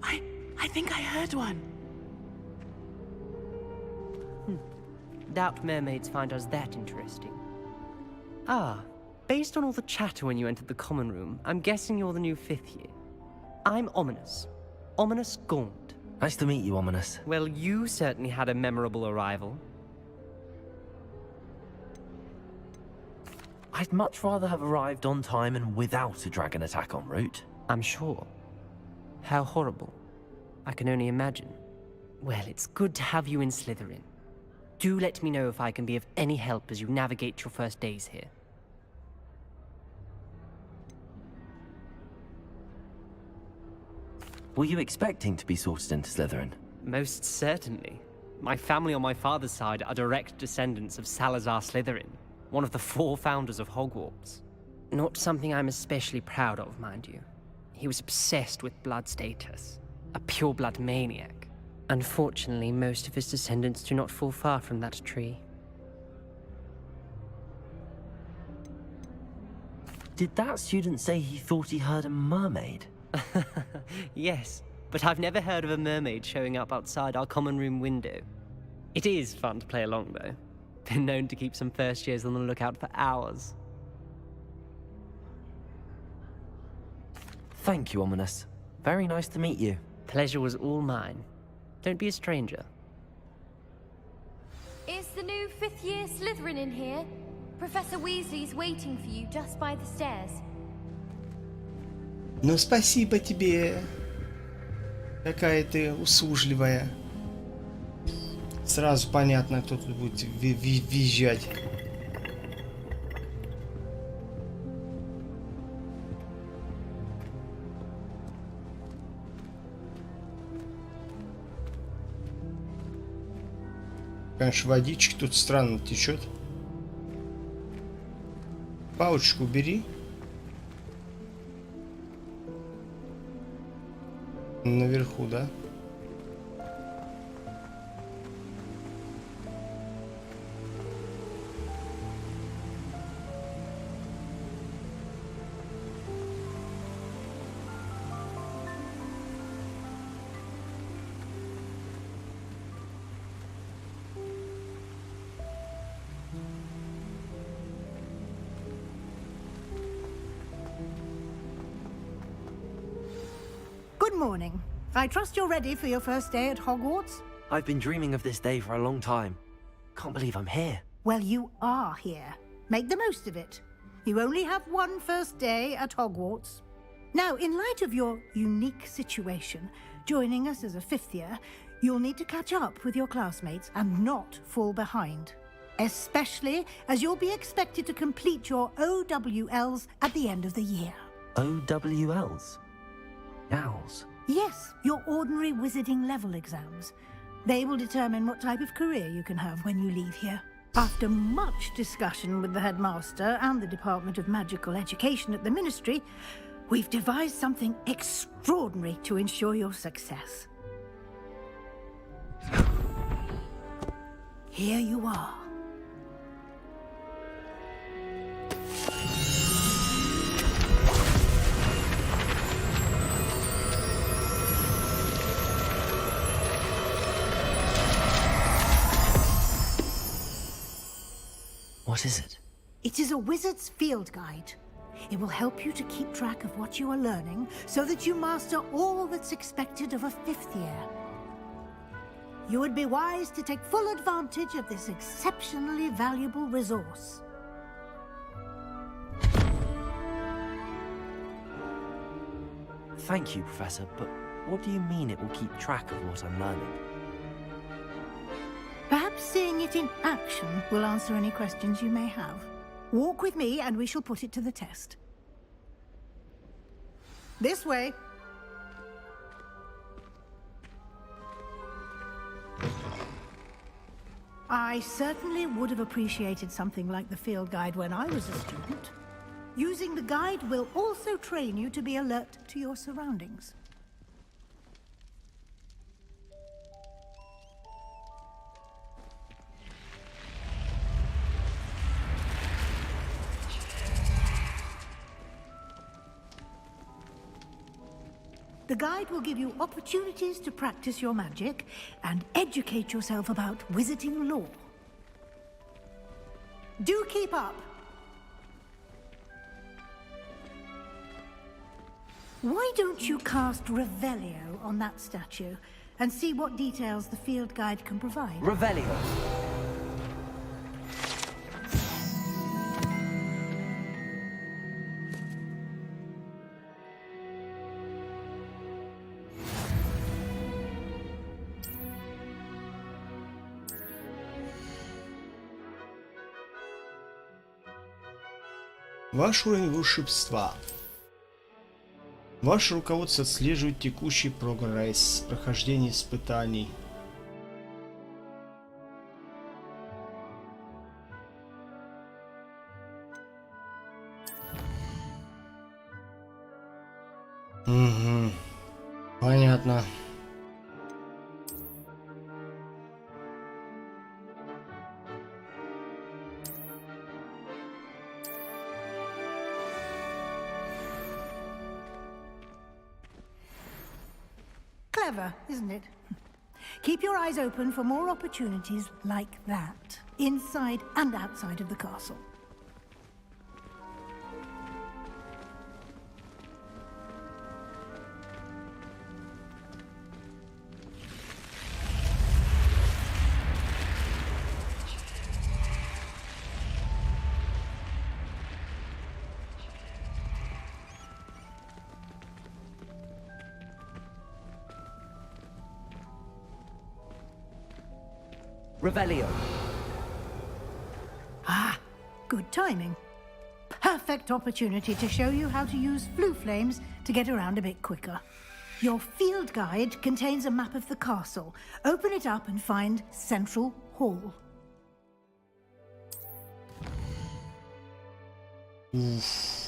I think I heard one. Doubt mermaids find us that interesting. Ah, based on all the chatter when you entered the common room, I'm guessing you're the new 5th year. I'm Ominous. Ominous Gaunt. Nice to meet you, Ominous. Well, you certainly had a memorable arrival. I'd much rather have arrived on time and without a dragon attack en route. I'm sure. How horrible. I can only imagine. Well, it's good to have you in Slytherin. Do let me know if I can be of any help as you navigate your first days here. Were you expecting to be sorted into Slytherin? Most certainly. My family on my father's side are direct descendants of Salazar Slytherin, one of the 4 founders of Hogwarts. Not something I'm especially proud of, mind you. He was obsessed with blood status, a pure-blood maniac. Unfortunately, most of his descendants do not fall far from that tree. Did that student say he thought he heard a mermaid? Yes, but I've never heard of a mermaid showing up outside our common room window. It is fun to play along, though. Been known to keep some first years on the lookout for hours. Thank you, Ominous. Very nice to meet you. Pleasure was all mine. Don't be a stranger. Is the new 5th year Slytherin in here? Professor Weasley's waiting for you just by the stairs. Ну, спасибо тебе. Какая ты услужливая. Сразу понятно, кто тут будет визжать. Конечно, водички тут странно течет. Палочку убери. Наверху, да? Good morning. I trust you're ready for your first day at Hogwarts? I've been dreaming of this day for a long time. Can't believe I'm here. Well, you are here. Make the most of it. You only have one first day at Hogwarts. Now, in light of your unique situation, joining us as a 5th year, you'll need to catch up with your classmates and not fall behind. Especially as you'll be expected to complete your OWLs at the end of the year. OWLs? Owls? Yes, your ordinary wizarding level exams. They will determine what type of career you can have when you leave here. After much discussion with the headmaster and the Department of Magical Education at the Ministry, we've devised something extraordinary to ensure your success. Here you are. What is it? It is a wizard's field guide. It will help you to keep track of what you are learning so that you master all that's expected of a 5th year. You would be wise to take full advantage of this exceptionally valuable resource. Thank you, Professor, but what do you mean it will keep track of what I'm learning? Perhaps seeing it in action will answer any questions you may have. Walk with me and we shall put it to the test. This way. I certainly would have appreciated something like the field guide when I was a student. Using the guide will also train you to be alert to your surroundings. The guide will give you opportunities to practice your magic and educate yourself about wizarding lore. Do keep up! Why don't you cast Revelio on that statue and see what details the field guide can provide? Revelio. Ваш уровень волшебства. Ваше руководство отслеживает текущий прогресс, прохождение испытаний. Угу. Понятно. Clever, isn't it? Keep your eyes open for more opportunities like that, inside and outside of the castle. Revelio. Ah, good timing. Perfect opportunity to show you how to use flue flames to get around a bit quicker. Your field guide contains a map of the castle. Open it up and find Central Hall. Oof.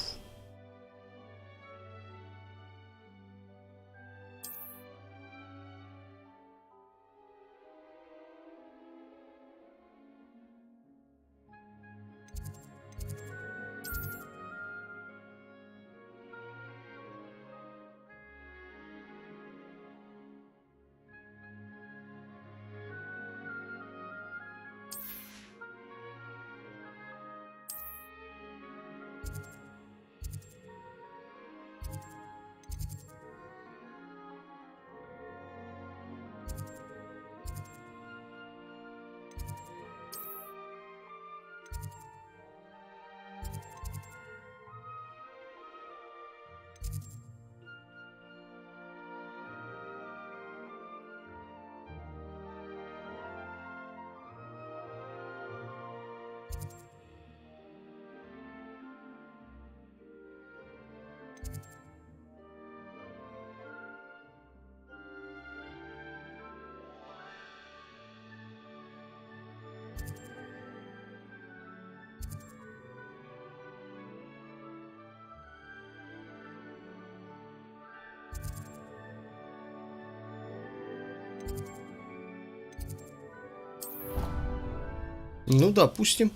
Ну, допустим.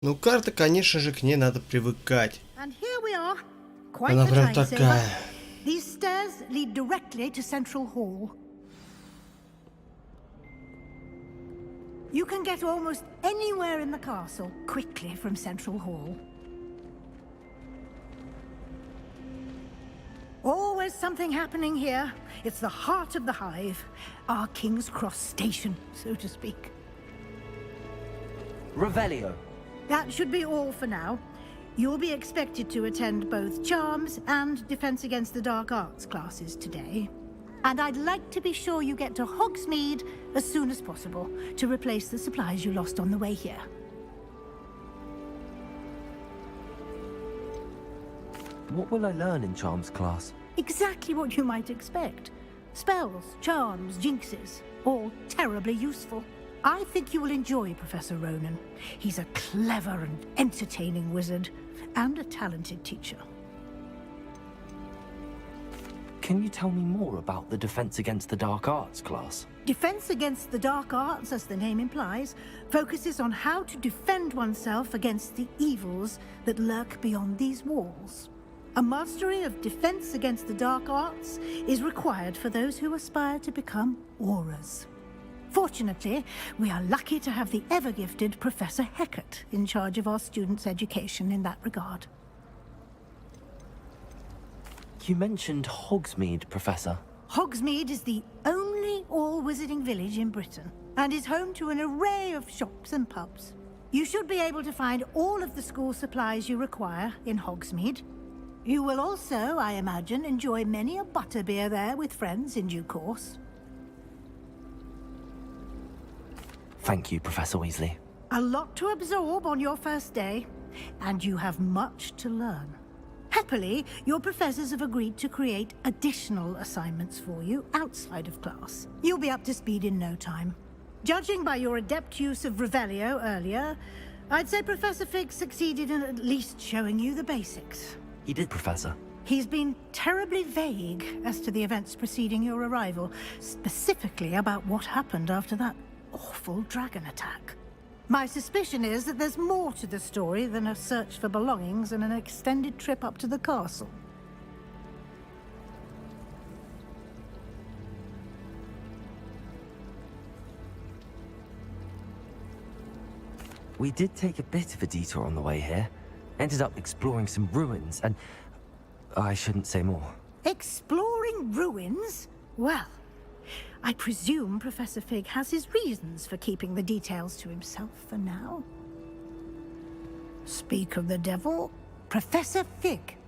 Ну, карта, конечно же, к ней надо привыкать. Она прям такая. These stairs lead directly to Central Hall. You can get almost anywhere in the castle quickly from Central Hall. Always something happening here. It's the heart of the hive. Our King's Cross station, so to speak. Revelio. That should be all for now. You'll be expected to attend both Charms and Defense Against the Dark Arts classes today. And I'd like to be sure you get to Hogsmeade as soon as possible to replace the supplies you lost on the way here. What will I learn in Charms class? Exactly what you might expect. Spells, charms, jinxes, all terribly useful. I think you will enjoy Professor Ronan. He's a clever and entertaining wizard, and a talented teacher. Can you tell me more about the Defense Against the Dark Arts class? Defense Against the Dark Arts, as the name implies, focuses on how to defend oneself against the evils that lurk beyond these walls. A mastery of Defense Against the Dark Arts is required for those who aspire to become auras. Fortunately, we are lucky to have the ever-gifted Professor Hecat in charge of our students' education in that regard. You mentioned Hogsmeade, Professor. Hogsmeade is the only all-wizarding village in Britain, and is home to an array of shops and pubs. You should be able to find all of the school supplies you require in Hogsmeade. You will also, I imagine, enjoy many a butterbeer there with friends in due course. Thank you, Professor Weasley. A lot to absorb on your first day, and you have much to learn. Happily, your professors have agreed to create additional assignments for you outside of class. You'll be up to speed in no time. Judging by your adept use of Revelio earlier, I'd say Professor Fig succeeded in at least showing you the basics. He did, Professor. He's been terribly vague as to the events preceding your arrival, specifically about what happened after that awful dragon attack. My suspicion is that there's more to the story than a search for belongings and an extended trip up to the castle. We did take a bit of a detour on the way here. Ended up exploring some ruins, and I shouldn't say more. Exploring ruins? Well, I presume Professor Fig has his reasons for keeping the details to himself for now. Speak of the devil, Professor Fig.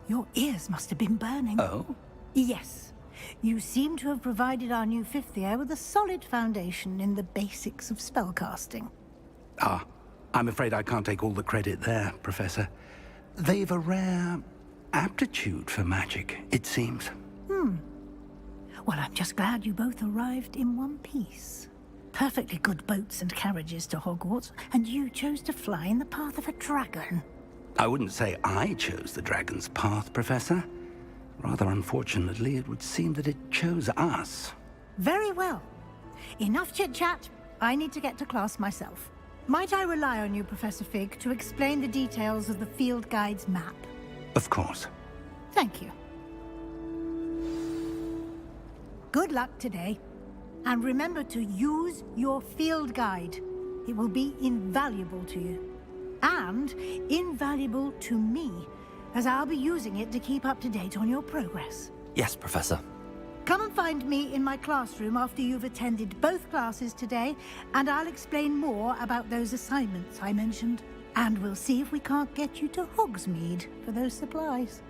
Your ears must have been burning. Oh? Yes. You seem to have provided our new fifth year with a solid foundation in the basics of spellcasting. Ah, I'm afraid I can't take all the credit there, Professor. They've a rare aptitude for magic, it seems. Well, I'm just glad you both arrived in one piece. Perfectly good boats and carriages to Hogwarts, and you chose to fly in the path of a dragon. I wouldn't say I chose the dragon's path, Professor. Rather unfortunately, it would seem that it chose us. Very well. Enough chit-chat. I need to get to class myself. Might I rely on you, Professor Fig, to explain the details of the field guide's map? Of course. Thank you. Good luck today. And remember to use your field guide. It will be invaluable to you. And invaluable to me, as I'll be using it to keep up to date on your progress. Yes, Professor. Come and find me in my classroom after you've attended both classes today, and I'll explain more about those assignments I mentioned. And we'll see if we can't get you to Hogsmeade for those supplies.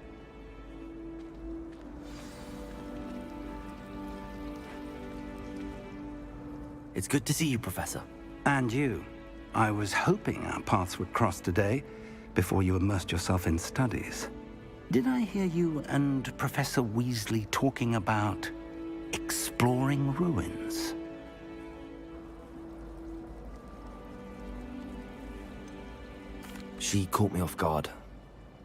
It's good to see you, Professor. And you. I was hoping our paths would cross today, before you immersed yourself in studies. Did I hear you and Professor Weasley talking about exploring ruins? She caught me off guard.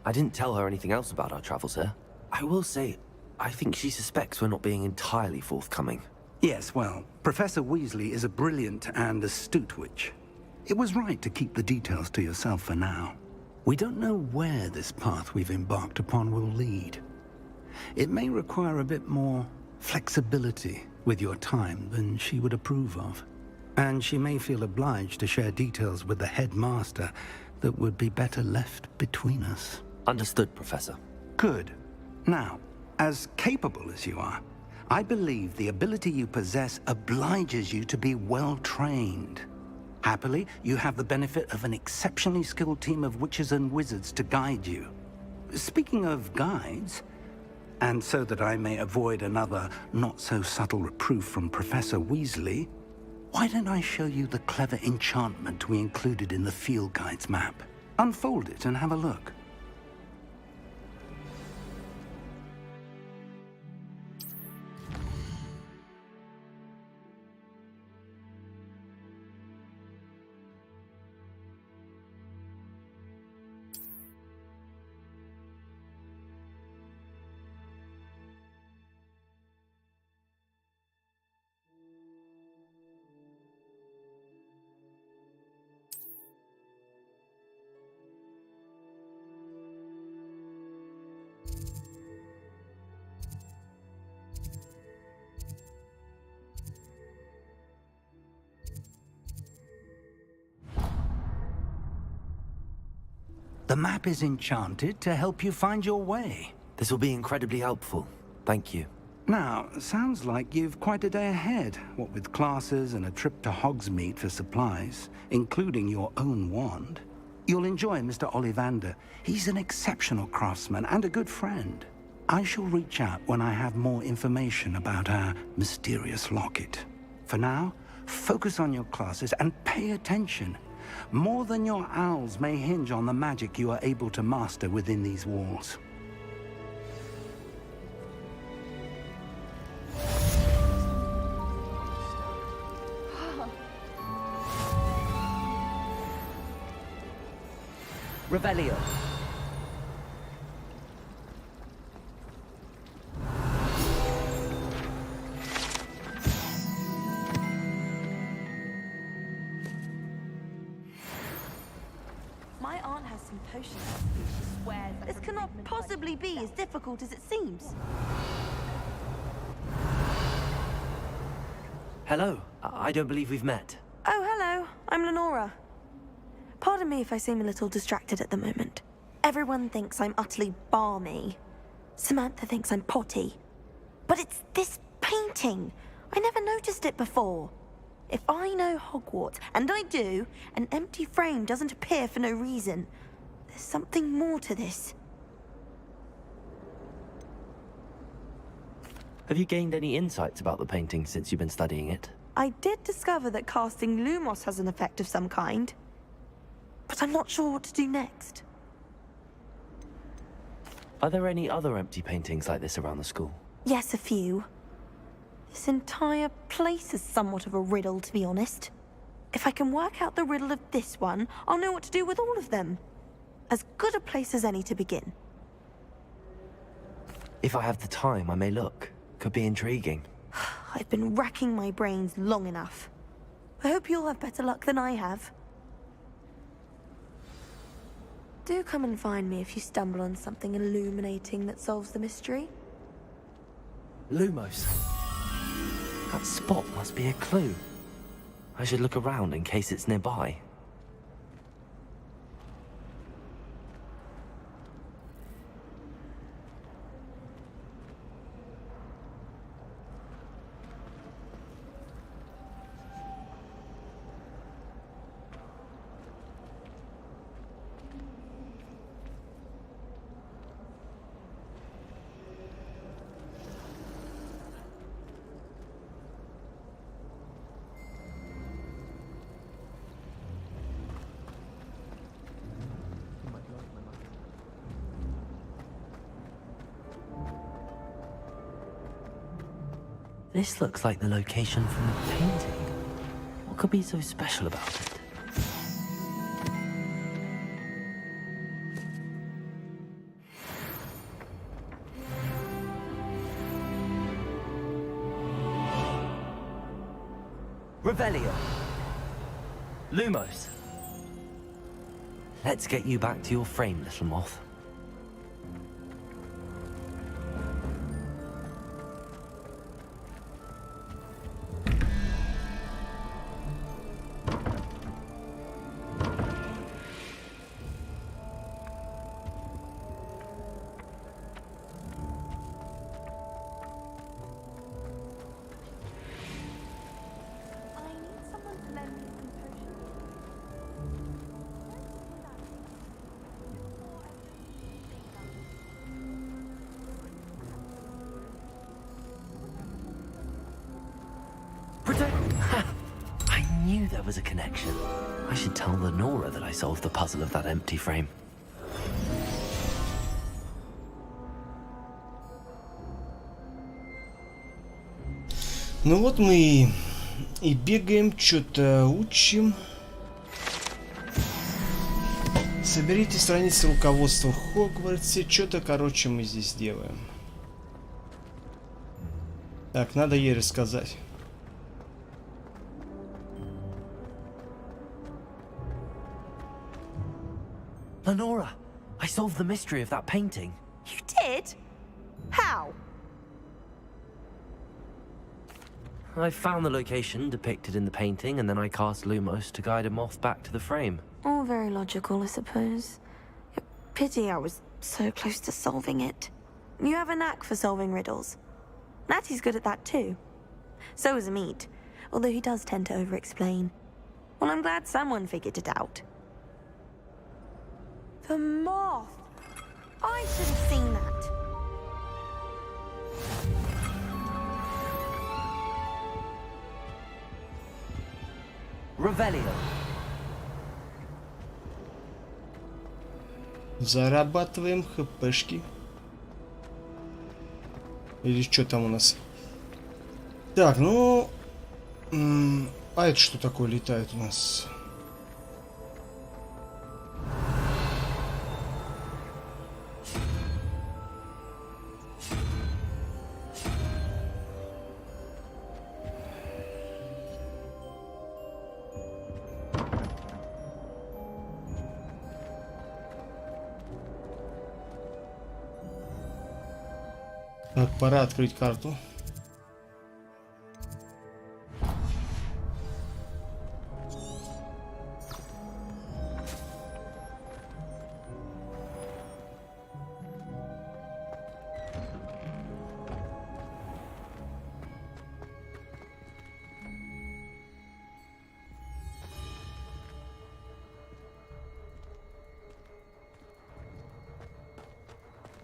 I didn't tell her anything else about our travels here. I will say, I think she suspects we're not being entirely forthcoming. Yes, well, Professor Weasley is a brilliant and astute witch. It was right to keep the details to yourself for now. We don't know where this path we've embarked upon will lead. It may require a bit more flexibility with your time than she would approve of. And she may feel obliged to share details with the headmaster that would be better left between us. Understood, Professor. Good. Now, as capable as you are, I believe the ability you possess obliges you to be well-trained. Happily, you have the benefit of an exceptionally skilled team of witches and wizards to guide you. Speaking of guides, and so that I may avoid another not-so-subtle reproof from Professor Weasley, why don't I show you the clever enchantment we included in the field guide's map? Unfold it and have a look. The map is enchanted to help you find your way. This will be incredibly helpful. Thank you. Now, sounds like you've quite a day ahead, what with classes and a trip to Hogsmeade for supplies, including your own wand. You'll enjoy Mr. Ollivander. He's an exceptional craftsman and a good friend. I shall reach out when I have more information about our mysterious locket. For now, focus on your classes and pay attention. More than your owls may hinge on the magic you are able to master within these walls. Revelio. My aunt has some potions. She swears this cannot possibly be as difficult as it seems. Hello. I don't believe we've met. Oh, hello. I'm Lenora. Pardon me if I seem a little distracted at the moment. Everyone thinks I'm utterly balmy. Samantha thinks I'm potty. But it's this painting. I never noticed it before. If I know Hogwarts, and I do, an empty frame doesn't appear for no reason. There's something more to this. Have you gained any insights about the painting since you've been studying it? I did discover that casting Lumos has an effect of some kind. But I'm not sure what to do next. Are there any other empty paintings like this around the school? Yes, a few. This entire place is somewhat of a riddle, to be honest. If I can work out the riddle of this one, I'll know what to do with all of them. As good a place as any to begin. If I have the time, I may look. Could be intriguing. I've been racking my brains long enough. I hope you'll have better luck than I have. Do come and find me if you stumble on something illuminating that solves the mystery. Lumos. That spot must be a clue. I should look around in case it's nearby. This looks like the location from the painting. What could be so special about it? Revelio. Lumos. Let's get you back to your frame, little moth. I knew there was a connection. I should tell Lenora that I solved the puzzle of that empty frame. Ну вот мы и бегаем, что-то учим. Соберите страницы руководства в Хогвартсе. Что-то, короче, мы здесь делаем. Так, надо ей рассказать. Lenora, I solved the mystery of that painting. You did? How? I found the location depicted in the painting, and then I cast Lumos to guide a moth back to the frame. All very logical, I suppose. Pity I was so close to solving it. You have a knack for solving riddles. Natty's good at that too. So is Amit, although he does tend to over-explain. Well, I'm glad someone figured it out. The moth! I should have seen that. Revelio. Зарабатываем хпшки. Или что там у нас? Так, ну... А это что такое летает у нас? Так, пора открыть карту.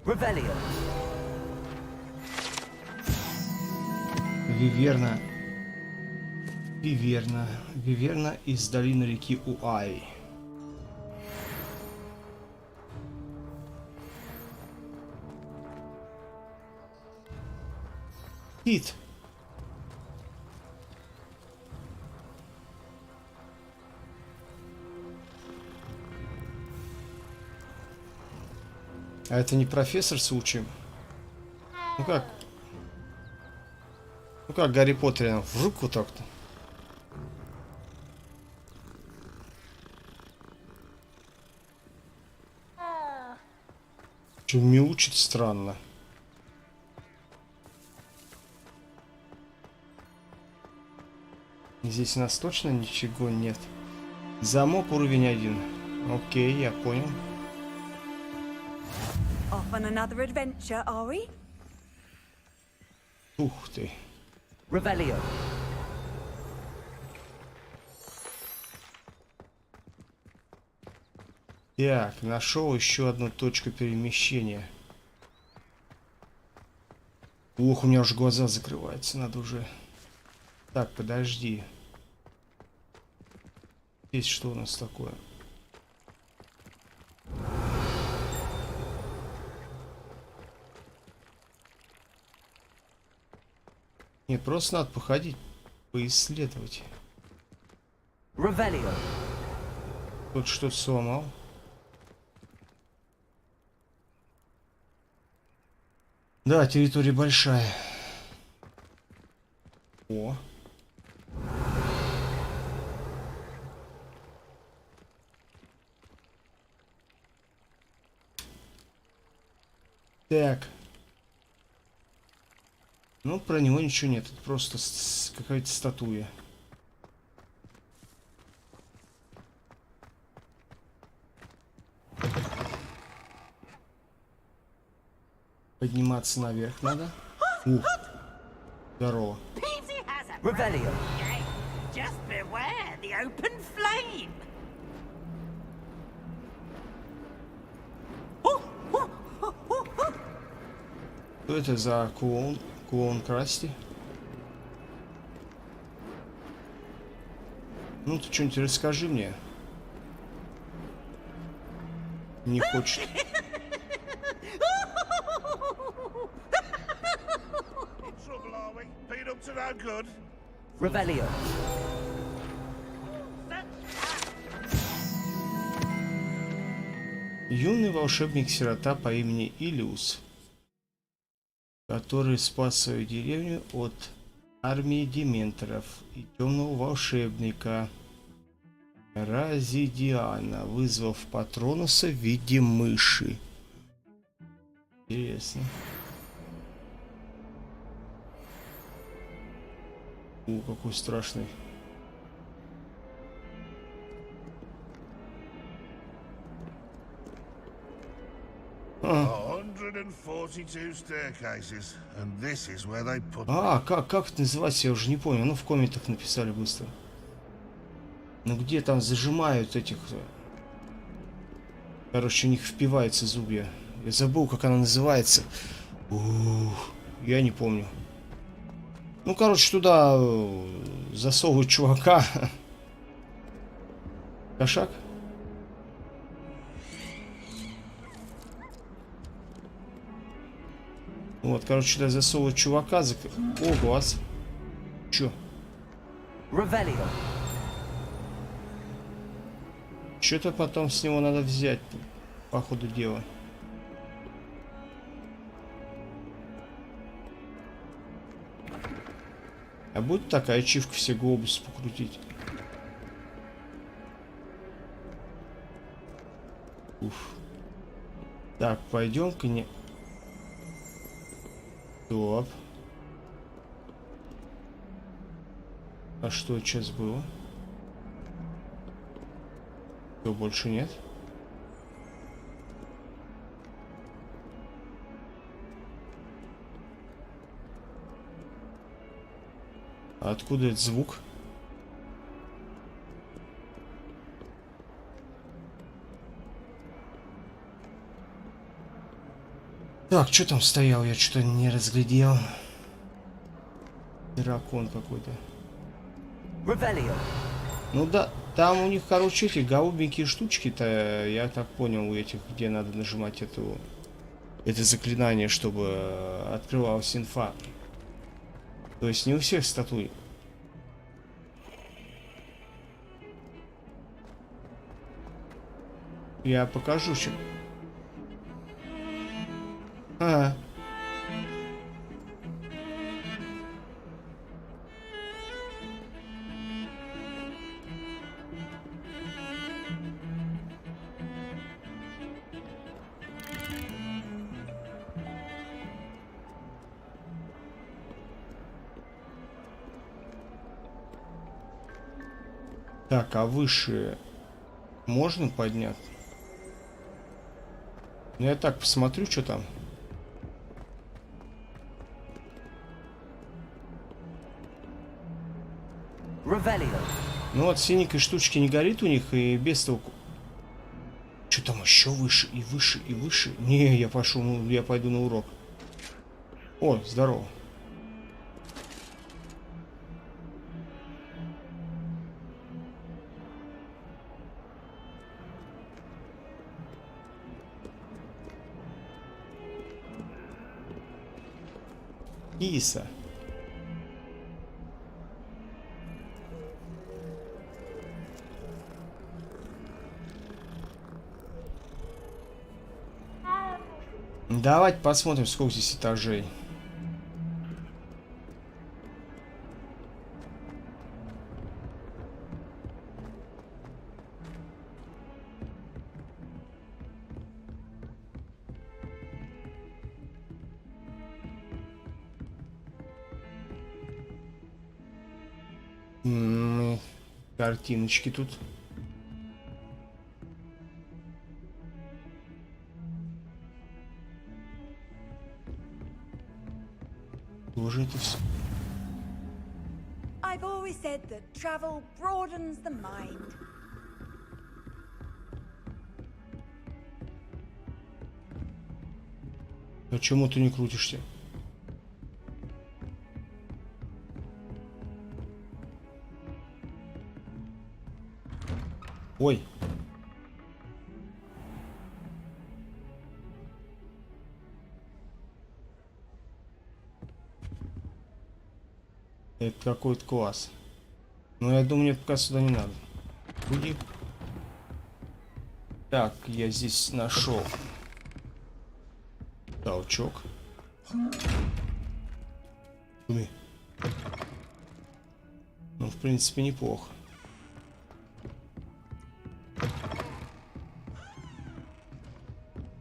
Revelio. Виверна. Виверна. Виверна из долины реки Уай. Кит. А это не профессор с учим? Ну как? Ну как Гарри Поттере, в руку так-то. Что мяучит странно. Здесь у нас точно ничего нет. Замок уровень 1. Окей, я понял. Off on another adventure, are we? Ух ты. Revelio. Так, нашел еще одну точку перемещения. Ох, у меня уже глаза закрываются, надо уже... Так, подожди. Здесь что у нас такое? Нет, просто надо походить, поисследовать. Revelio. Тут что-то сломал. Да, территория большая. О. Так. Ну, про него ничего нет. Это просто какая-то статуя. Подниматься наверх надо. Ух. Здорово. Revelio. Just beware the open flame. Что это за клоун? Клоун Красти? Ну, ты что-нибудь расскажи мне. Не хочет. Revelio. Юный волшебник-сирота по имени Илиус, который спас свою деревню от армии дементоров и темного волшебника Разидиана, вызвав Патронуса в виде мыши. Интересно. О, какой страшный. 142 staircases, and this is where they put me. А, как это называется, я уже не помню. Ну, в комментах написали быстро. Ну, где там зажимают этих... Короче, у них впиваются зубья. Я забыл, как она называется. Ух, я не помню. Ну, короче, туда засовывают чувака. Кошак? Вот, короче, сюда засовывают чувака. О, глаз. Чё? Что-то потом с него надо взять, по ходу дела. А будет такая ачивка все глобус покрутить? Уф. Так, пойдем-ка не... Стоп. А что сейчас было? Что, больше нет? А откуда этот звук? Так, что там стоял? Я что-то не разглядел. Дракон какой-то. Ну да, там у них, короче, эти голубенькие штучки-то, я так понял, у этих, где надо нажимать это заклинание, чтобы открывалась инфа. То есть не у всех статуй. Я покажу, что... А. Так, а выше можно поднять? Ну, я так посмотрю, что там. Ну вот, синенькой штучки не горит у них, и без толку. Что там еще выше, и выше, и выше? Не, я пошел, ну, я пойду на урок. О, здорово. Киса. Давайте посмотрим, сколько здесь этажей. Картиночки тут. Уже это все. I've always said that travel broadens the mind. Почему ты не крутишься? Ой. Это какой-то класс. Но я думаю, мне пока сюда не надо. Уйди. Так, я здесь нашел толчок. Ну, в принципе, неплохо.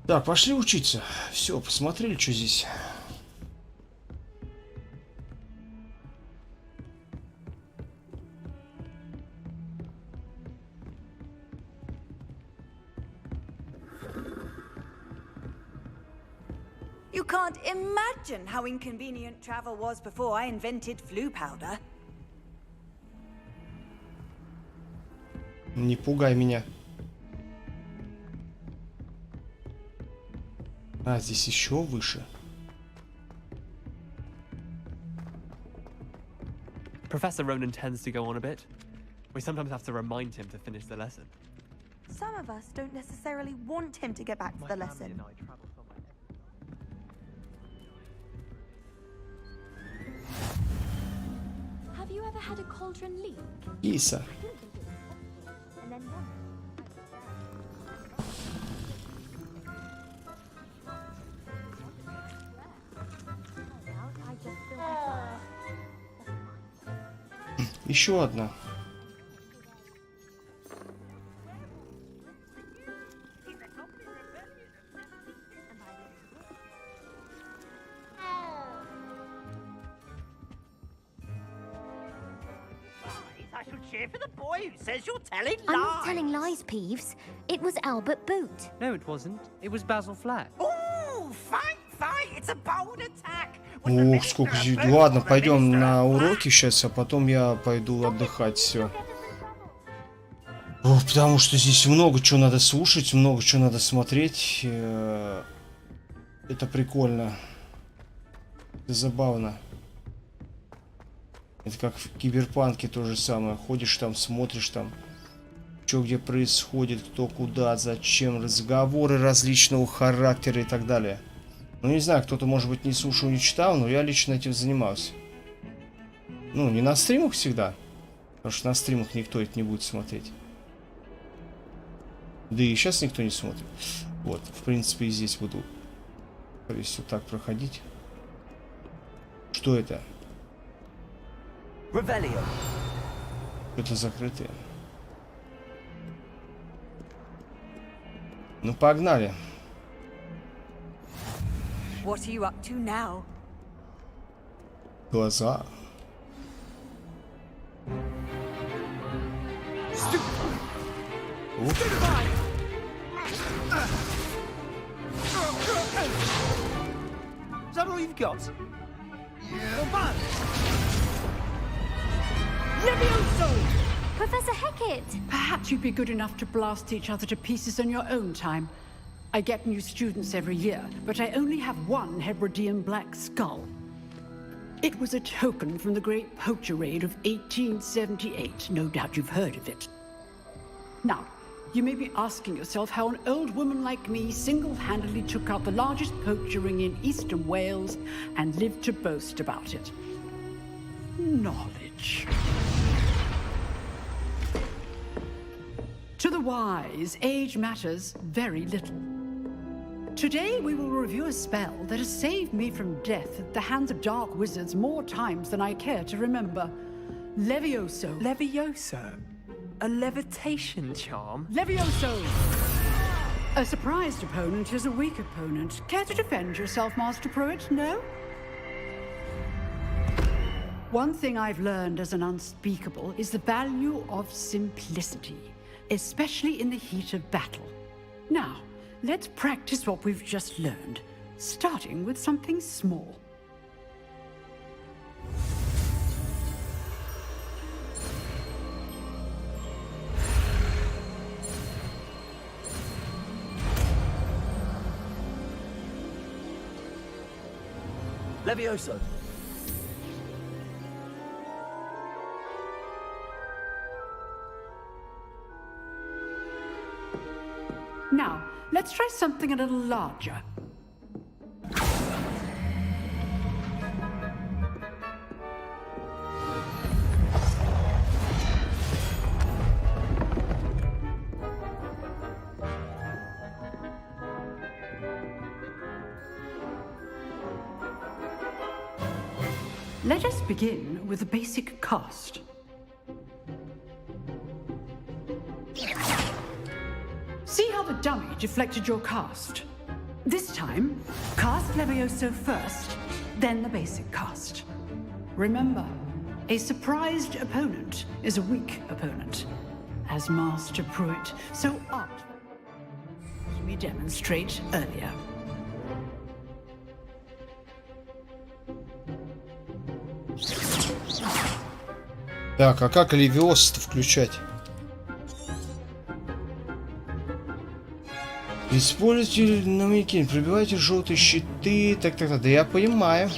Так, пошли учиться. Все, посмотрели, что здесь. You can't imagine how inconvenient travel was before I invented flu powder. Не пугай меня. А, здесь еще выше. Professor Ronan tends to go on a bit. We sometimes have to remind him to finish the lesson. Some of us don't necessarily want him to get back to the lesson. Have you ever had a cauldron leak? Киса. And then one. Еще одна. I should cheer for the boy who says you're telling lies. I'm not telling lies, Peeves. It was Albert Boot. No, it wasn't. It was Basil Flack. Ooh, fight! It's a bold attack. Ух, сколько здесь. Ладно, пойдем на уроки сейчас, а потом я пойду отдыхать. Все. Потому что здесь много чего надо слушать, много чего надо смотреть. Это прикольно. Это забавно. Это как в Киберпанке то же самое. Ходишь там, смотришь там, что где происходит, кто куда, зачем, разговоры различного характера и так далее. Ну, не знаю, кто-то, может быть, не слушал, не читал, но я лично этим занимался. Ну, не на стримах всегда, потому что на стримах никто это не будет смотреть. Да и сейчас никто не смотрит. Вот, в принципе, и здесь буду, скорее всего, так проходить. Что это? Это закрытые. Ну, погнали. What are you up to now? Глаза. Is that all you've got? Yeah. Professor Hecat! Perhaps you'd be good enough to blast each other to pieces on your own time. I get new students every year, but I only have one Hebridean black skull. It was a token from the Great Poacher Raid of 1878. No doubt you've heard of it. Now, you may be asking yourself how an old woman like me single-handedly took out the largest poacher ring in eastern Wales and lived to boast about it. Knowledge. To the wise, age matters very little. Today we will review a spell that has saved me from death at the hands of dark wizards more times than I care to remember. Levioso. Levioso? A levitation charm? Levioso! A surprised opponent is a weak opponent. Care to defend yourself, Master Pruitt? No? One thing I've learned as an unspeakable is the value of simplicity, especially in the heat of battle. Now, let's practice what we've just learned, starting with something small. Levioso. Now, let's try something a little larger. Let us begin with the basic cast. See how the dummy deflected your cast? This time, cast Levioso first, then the basic cast. Remember, a surprised opponent is a weak opponent, as Master Pruitt so artfully let me demonstrate earlier. Так, а как левиосы-то включать? Используйте намеки, пробивайте желтые щиты. Так, да я понимаю.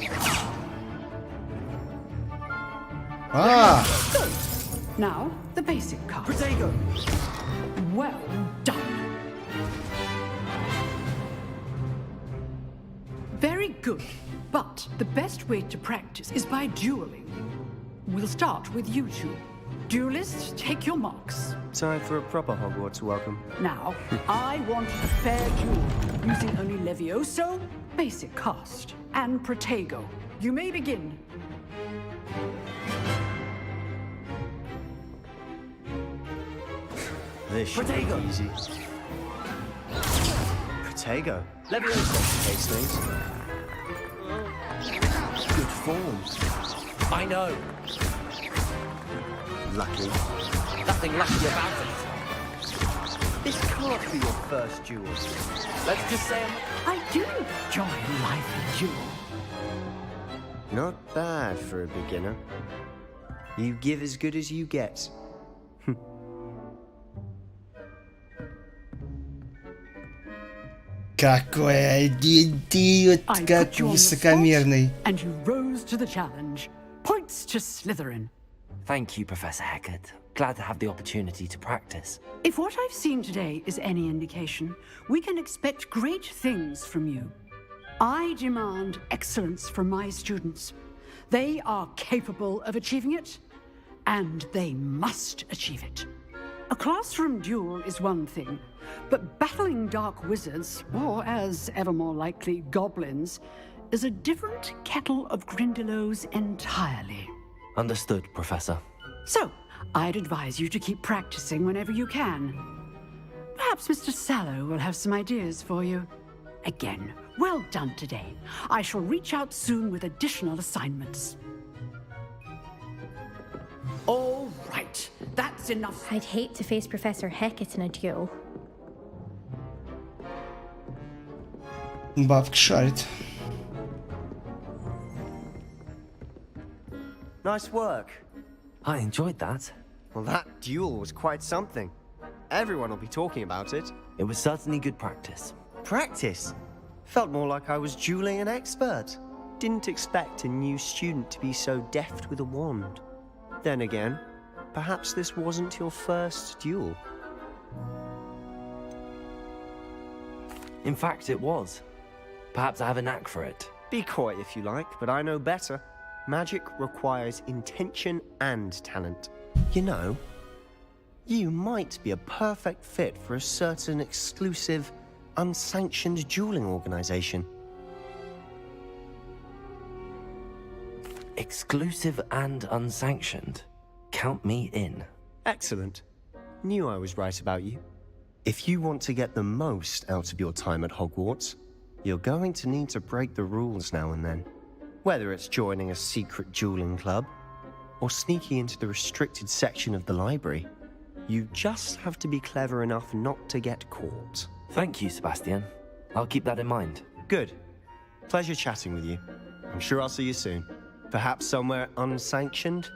Now, the basic card. Well done. Very good. But the best way to practice is by dueling. We'll start with you two. Duelists, take your marks. Time for a proper Hogwarts welcome. Now, I want a fair duel, using only Levioso, basic cast, and Protego. You may begin. This should be easy. Protego. Levioso. Case names. Good form. I know. Lucky. Nothing lucky about it. This can't be your first duel. Let's just say I do enjoy life in duel. Not bad for a beginner. You give as good as you get. Какой идиот, как высокомерный. And you rose to the challenge. Points to Slytherin. Thank you, Professor Hecat. Glad to have the opportunity to practice. If what I've seen today is any indication, we can expect great things from you. I demand excellence from my students. They are capable of achieving it, and they must achieve it. A classroom duel is one thing, but battling dark wizards, or as ever more likely, goblins, is a different kettle of Grindylows entirely. Understood, Professor. So, I'd advise you to keep practicing whenever you can. Perhaps Mr. Sallow will have some ideas for you. Again, well done today. I shall reach out soon with additional assignments. All right, that's enough. I'd hate to face Professor Hecat in a duel. Бабка шарит. Nice work. I enjoyed that. Well, that duel was quite something. Everyone will be talking about it. It was certainly good practice. Practice? Felt more like I was dueling an expert. Didn't expect a new student to be so deft with a wand. Then again, perhaps this wasn't your first duel. In fact, it was. Perhaps I have a knack for it. Be coy if you like, but I know better. Magic requires intention and talent. You know, you might be a perfect fit for a certain exclusive, unsanctioned dueling organization. Exclusive and unsanctioned. Count me in. Excellent. Knew I was right about you. If you want to get the most out of your time at Hogwarts, you're going to need to break the rules now and then. Whether it's joining a secret dueling club, or sneaking into the restricted section of the library, you just have to be clever enough not to get caught. Thank you, Sebastian. I'll keep that in mind. Good. Pleasure chatting with you. I'm sure I'll see you soon. Perhaps somewhere unsanctioned?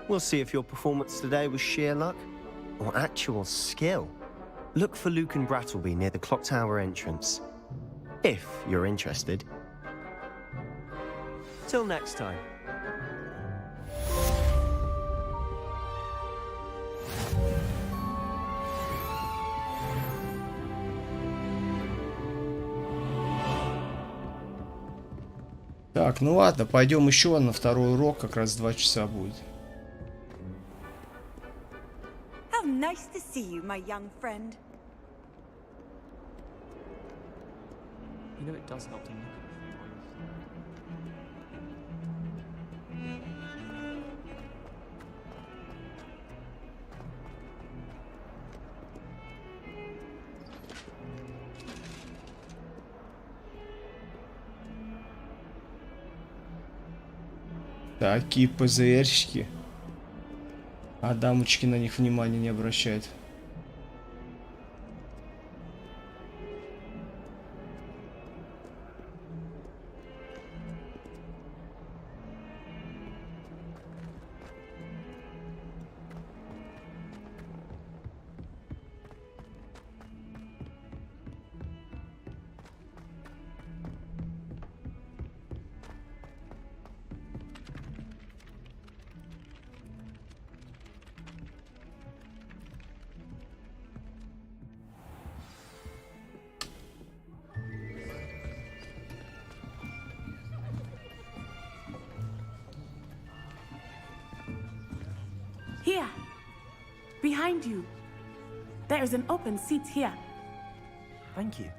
We'll see if your performance today was sheer luck, or actual skill. Look for Luke and Brattleby near the clock tower entrance. If you're interested. Till next time. Так, ну ладно, пойдем еще на второй урок, как раз 2 часа будет. How nice to see you, my young friend. You know, it does help to look at Такие ПЗРщики. А дамочки на них внимания не обращают. Behind you. There is an open seat here. Thank you.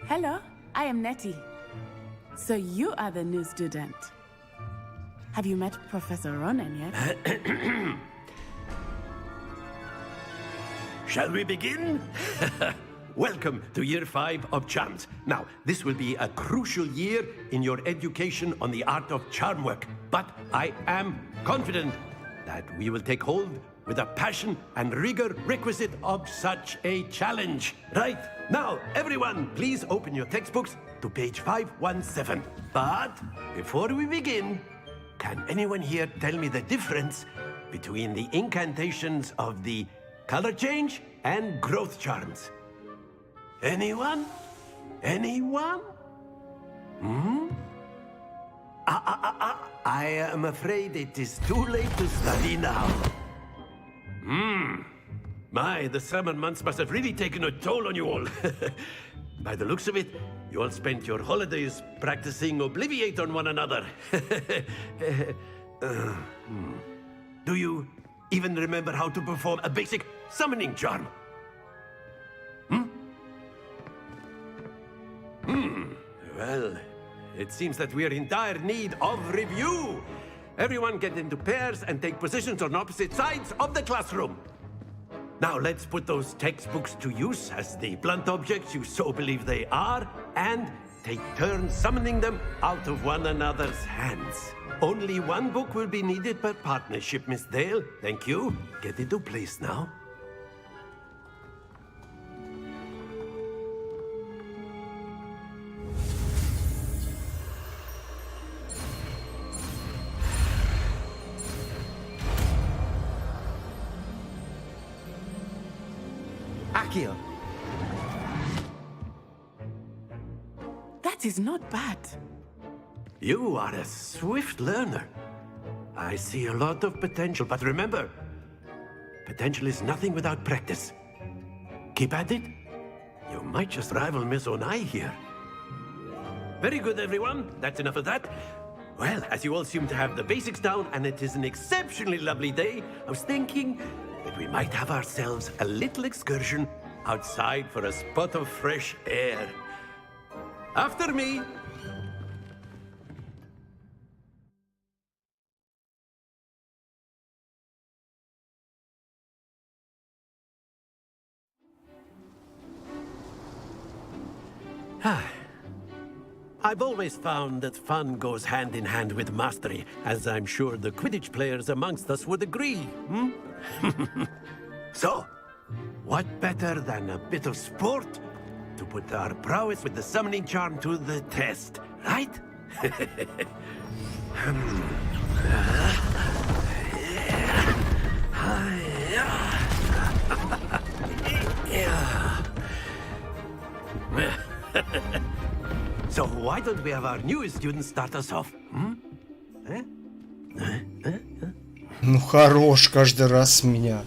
Hello, I am Nettie. So you are the new student. Have you met Professor Ronan yet? Shall we begin? Welcome to Year 5 of Charms. Now, this will be a crucial year in your education on the art of charm work. But I am confident that we will take hold with the passion and rigor requisite of such a challenge. Right, now, everyone, please open your textbooks to page 517. But before we begin, can anyone here tell me the difference between the incantations of the color change and growth charms? Anyone? Anyone? I am afraid it is too late to study now. My, the summer months must have really taken a toll on you all. By the looks of it, you all spent your holidays practicing Obliviate on one another. Do you even remember how to perform a basic summoning charm? Well, it seems that we are in dire need of review. Everyone get into pairs and take positions on opposite sides of the classroom. Now let's put those textbooks to use as the blunt objects you so believe they are, and take turns summoning them out of one another's hands. Only one book will be needed per partnership, Miss Dale. Thank you. Get into place now. Akio. That is not bad. You are a swift learner. I see a lot of potential, but remember, potential is nothing without practice. Keep at it. You might just rival Miss Onai here. Very good, everyone. That's enough of that. Well, as you all seem to have the basics down, and it is an exceptionally lovely day, I was thinking that we might have ourselves a little excursion outside for a spot of fresh air. After me. I've always found that fun goes hand in hand with mastery, as I'm sure the Quidditch players amongst us would agree. So, what better than a bit of sport to put our prowess with the summoning charm to the test, right? So why don't we have our newest student start us off? Ну хорош каждый раз меня.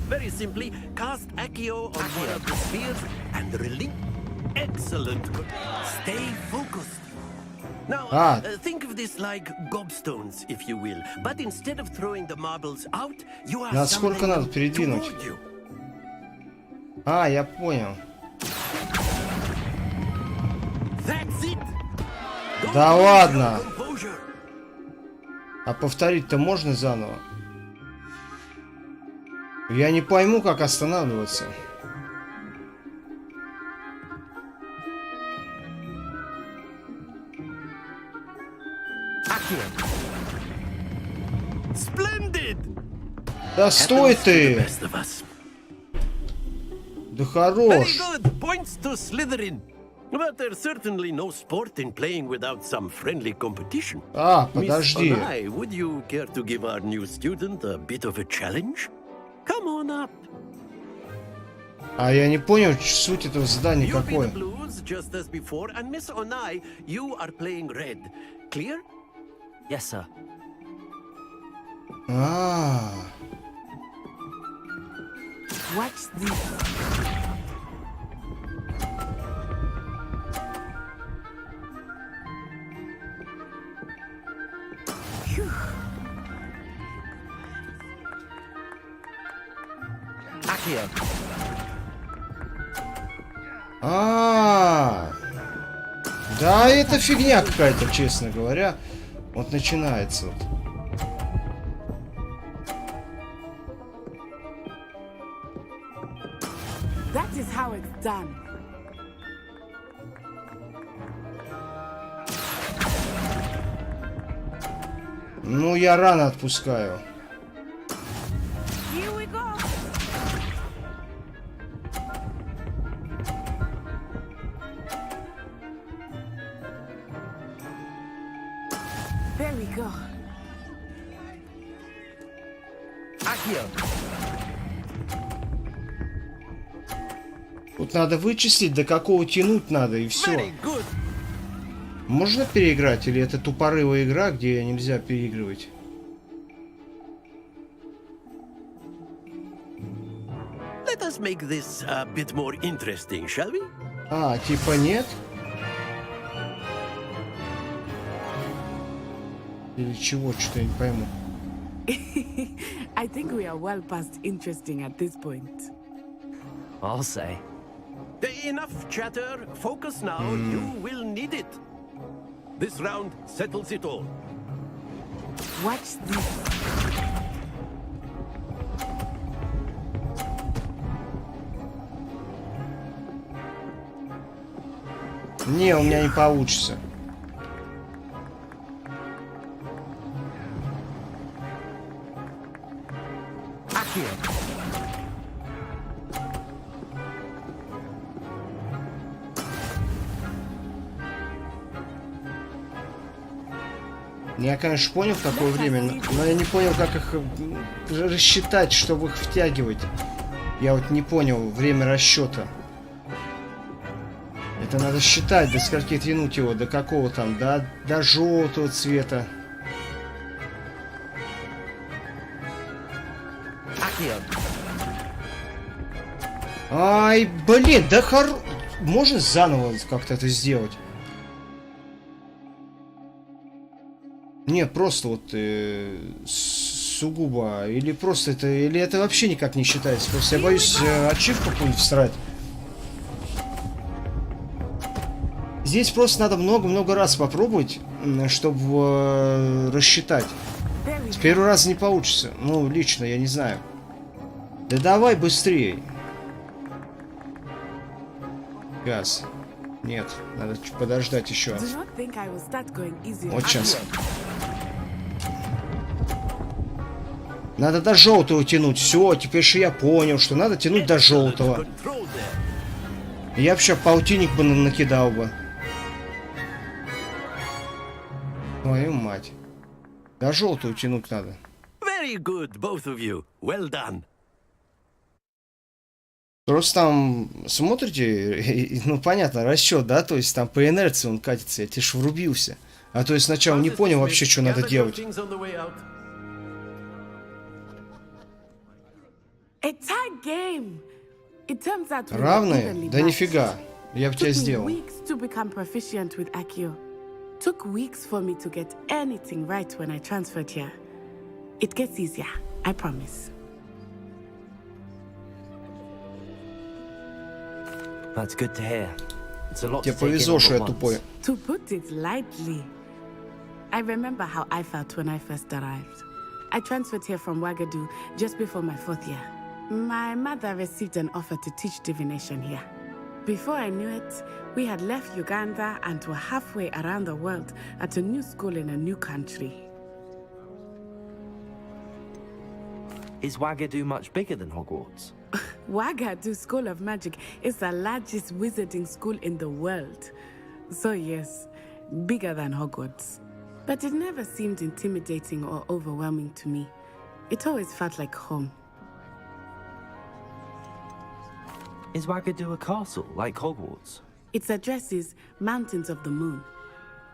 Very simply, cast Accio on one of the spheres and release. Excellent. Stay focused. Now, think of this like gobstones, if you will. But instead of throwing the marbles out, you are Насколько надо передвинуть? А, я понял. Да ладно. А повторить-то можно заново? Я не пойму, как останавливаться. Да стой ты! Да хорош! Points to Slytherin. But there's certainly no sport in playing without some friendly competition. А, подожди. Miss Onai, would you care to give our new student a bit of a challenge? Come on up. А я не понял суть этого задания какое. Blues, just as before, and Miss Onai, you are playing red. Clear? Yes, sir. А. Watch this. Да, это фигня какая-то, честно говоря. Вот начинается вот. That is how it's done. Ну, я рано отпускаю. Here we go. There we go. Тут надо вычислить, до какого тянуть надо, и все. Можно переиграть, или это тупорылая игра, где нельзя переигрывать? Let us make this a bit more interesting, shall we? А, типа нет? Или чего, что-то я не пойму. I think we are well past interesting at this point. I'll say. Enough chatter. Focus now. You will need it. This round settles it all. Watch this. Не, у меня не получится. Я, конечно, понял, в какое время, но я не понял, как их рассчитать, чтобы их втягивать. Я вот не понял время расчета. Это надо считать, до скольки тянуть его, до какого там, до желтого цвета. Ай, блин, да можно заново как-то это сделать? Нет, просто вот сугубо, или просто это, или это вообще никак не считается. Просто я боюсь ачивку какую-нибудь всрать. Здесь просто надо много-много раз попробовать, чтобы рассчитать. С первого раза не получится. Ну, лично, я не знаю. Да давай быстрее. Газ. Нет, надо подождать еще. Вот сейчас. Надо до желтого тянуть. Все, теперь же я понял, что надо тянуть до желтого. Я вообще полтинник бы накидал бы. Твою мать. До желтого тянуть надо. Very good, both of you. Well done. Просто там смотрите, ну понятно, расчет, да, то есть там по инерции он катится, я тебе ж врубился. А то есть сначала не понял вообще, что надо делать. Равные? Да нифига, я бы тебя сделал. Took weeks for me to get anything right when I transferred here. It gets easier, I promise. That's good to hear. It's a lot Тебе to take повезло, in что all я at тупой. once. To put it lightly, I remember how I felt when I first arrived. I transferred here from Wagadu just before my 4th year. My mother received an offer to teach divination here. Before I knew it, we had left Uganda and were halfway around the world at a new school in a new country. Is Wagadu much bigger than Hogwarts? Wagadu School of Magic is the largest wizarding school in the world. So yes, bigger than Hogwarts. But it never seemed intimidating or overwhelming to me. It always felt like home. Is Wagadu a castle, like Hogwarts? Its address is Mountains of the Moon.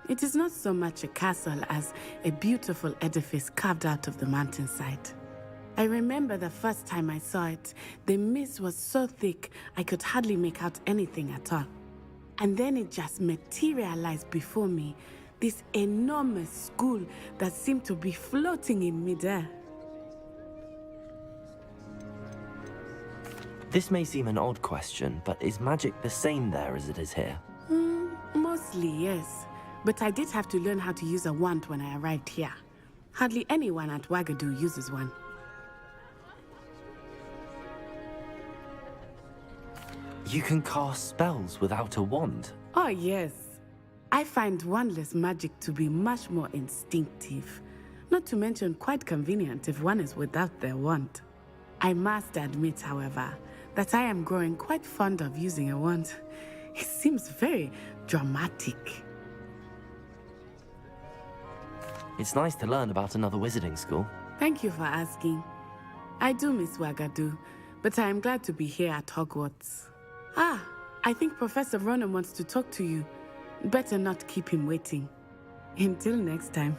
It is not so much a castle as a beautiful edifice carved out of the mountainside. I remember the first time I saw it, the mist was so thick I could hardly make out anything at all. And then it just materialized before me, this enormous school that seemed to be floating in midair. This may seem an odd question, but is magic the same there as it is here? Mostly, yes. But I did have to learn how to use a wand when I arrived here. Hardly anyone at Wagadu uses one. You can cast spells without a wand? Oh, yes. I find wandless magic to be much more instinctive. Not to mention quite convenient if one is without their wand. I must admit, however, that I am growing quite fond of using a wand. It seems very dramatic. It's nice to learn about another wizarding school. Thank you for asking. I do miss Wagadu, but I am glad to be here at Hogwarts. Ah, I think Professor Ronan wants to talk to you. Better not keep him waiting. Until next time.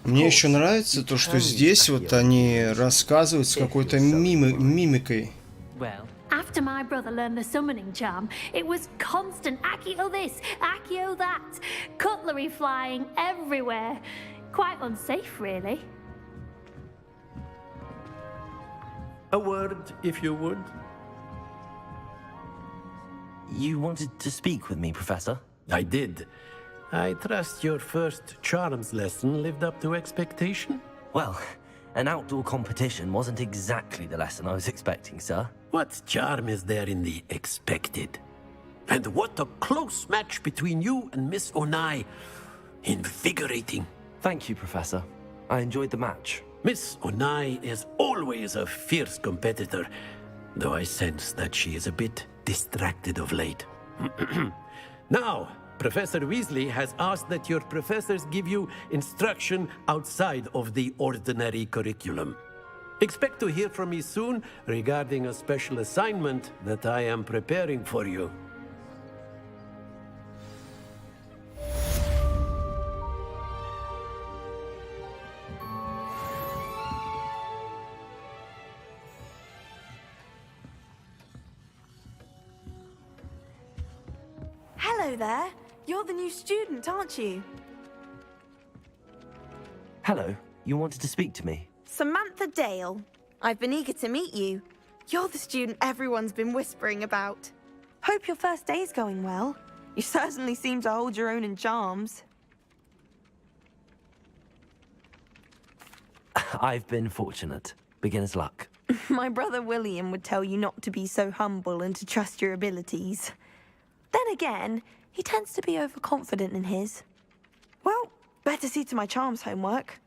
Мне еще нравится то, что здесь вот они рассказывают с какой-то мимикой. After my brother learned the summoning charm, it was constant Accio this, Accio that, cutlery flying everywhere. Quite unsafe, really. A word, if you would. You wanted to speak with me, Professor? I did. I trust your first charms lesson lived up to expectation? Well, an outdoor competition wasn't exactly the lesson I was expecting, sir. What charm is there in the expected? And what a close match between you and Miss Onai. Invigorating. Thank you, Professor. I enjoyed the match. Miss Onai is always a fierce competitor, though I sense that she is a bit distracted of late. Now, Professor Weasley has asked that your professors give you instruction outside of the ordinary curriculum. Expect to hear from me soon regarding a special assignment that I am preparing for you. Hello there. You're the new student, aren't you? Hello. You wanted to speak to me? Samantha Dale. I've been eager to meet you. You're the student everyone's been whispering about. Hope your first day's going well. You certainly seem to hold your own in charms. I've been fortunate. Beginner's luck. My brother William would tell you not to be so humble and to trust your abilities. Then again, he tends to be overconfident in his. Well, better see to my charms homework.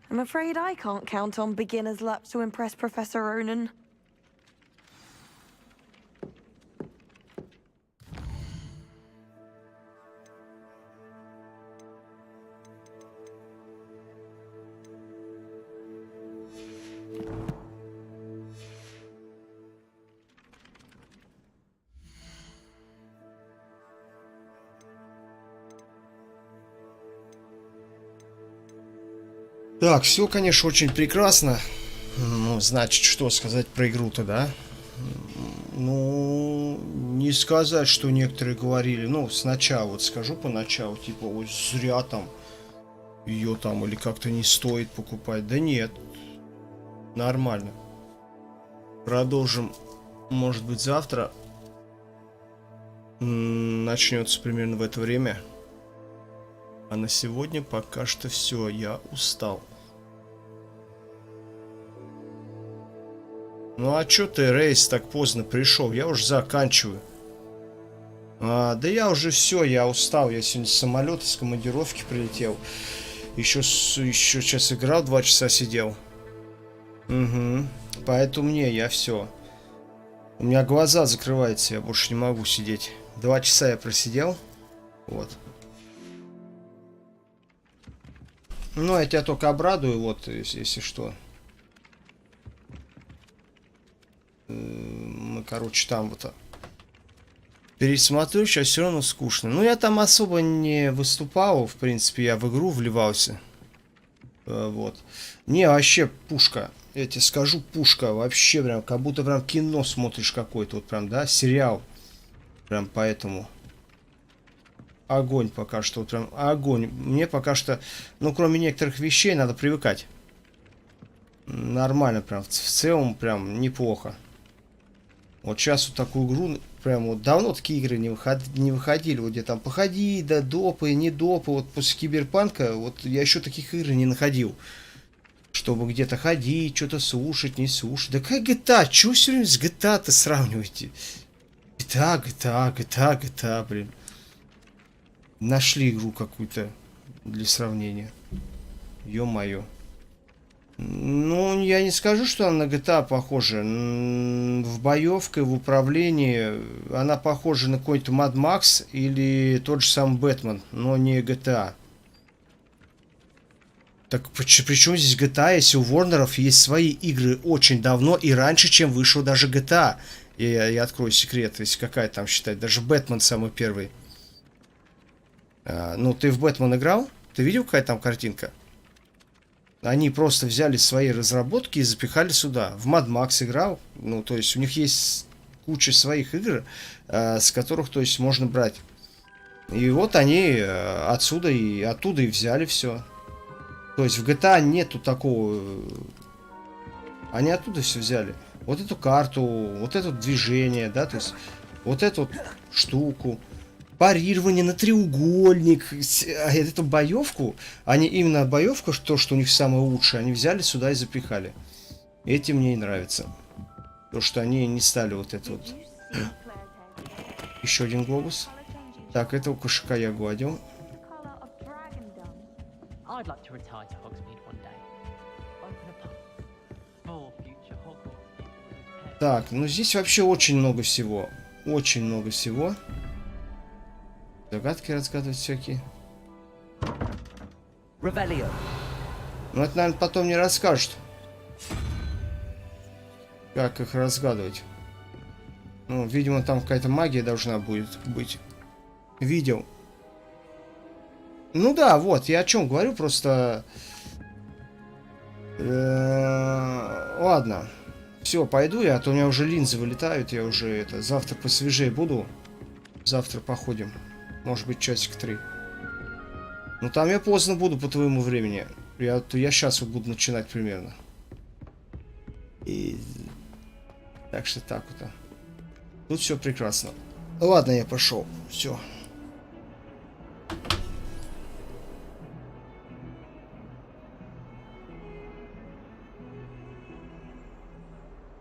I'm afraid I can't count on beginner's luck to impress Professor Ronan. Так, все, конечно, очень прекрасно. Ну, значит, что сказать про игру-то, да? Ну, не сказать, что некоторые говорили. Ну, сначала, вот скажу поначалу, типа, ой, зря там ее там или как-то не стоит покупать. Да нет, нормально. Продолжим, может быть, завтра. Начнется примерно в это время. А на сегодня пока что все, я устал. Ну а чё ты, Рейс, так поздно пришел? Я уже заканчиваю. Да я уже все, я устал. Я сегодня с самолета, с командировки прилетел. Еще сейчас играл, 2 часа сидел. Угу. Поэтому я все. У меня глаза закрываются, я больше не могу сидеть. 2 часа я просидел. Вот. Ну, я тебя только обрадую, вот, если что. Мы, короче, там вот пересмотрю, сейчас все равно скучно. Ну, я там особо не выступал, в принципе, я в игру вливался. Вот. Не, вообще пушка. Я тебе скажу, пушка. Вообще прям, как будто прям кино смотришь какой-то, вот прям, да, сериал. Прям поэтому. Огонь пока что, вот прям огонь. Мне пока что, ну, кроме некоторых вещей, надо привыкать. Нормально прям. В целом прям неплохо. Вот сейчас вот такую игру, прям вот давно такие игры не выходили. Вот где там походи, да допы, не допы. Вот после Киберпанка, вот я еще таких игр не находил. Чтобы где-то ходить, что-то слушать, не слушать. Да какая GTA? Чего все время с GTA-то сравниваете? GTA, блин. Нашли игру какую-то для сравнения. Ё-моё. Ну, я не скажу, что она на GTA похожа. В боевке, в управлении она похожа на какой-то Mad Max или тот же самый Бэтмен, но не GTA. Так при чем здесь GTA, если у Warner'ов есть свои игры очень давно и раньше, чем вышел даже GTA? Я открою секрет, если какая там считать. Даже Бэтмен самый первый. Ну, ты в Бэтмен играл? Ты видел, какая там картинка? Они просто взяли свои разработки и запихали сюда. В Mad Max играл. Ну, то есть у них есть куча своих игр, с которых, то есть, можно брать. И вот они отсюда и оттуда и взяли все. То есть в GTA нету такого. Они оттуда все взяли. Вот эту карту, вот это движение, да, то есть вот эту вот штуку. Парирование на треугольник. Эту боевку, они именно боевку, то, что у них самое лучшее, они взяли сюда и запихали. Эти мне и нравятся. То, что они не стали вот это вот. Еще один глобус. Так, этого кошака я гладил. Так, ну здесь вообще очень много всего. Очень много всего. Загадки разгадывать всякие. Ну, это, наверное, потом не расскажут. Как их разгадывать. Ну, видимо, там какая-то магия должна будет быть. Видел. Ну да, вот, я о чем говорю, просто... Ладно. Все, пойду я, а то у меня уже линзы вылетают, я уже это... Завтра посвежее буду. Завтра походим. Может быть, часик 3. Ну, там я поздно буду по твоему времени. Я сейчас вот буду начинать примерно. И... Так что так вот. Тут все прекрасно. Ладно, я пошел. Все.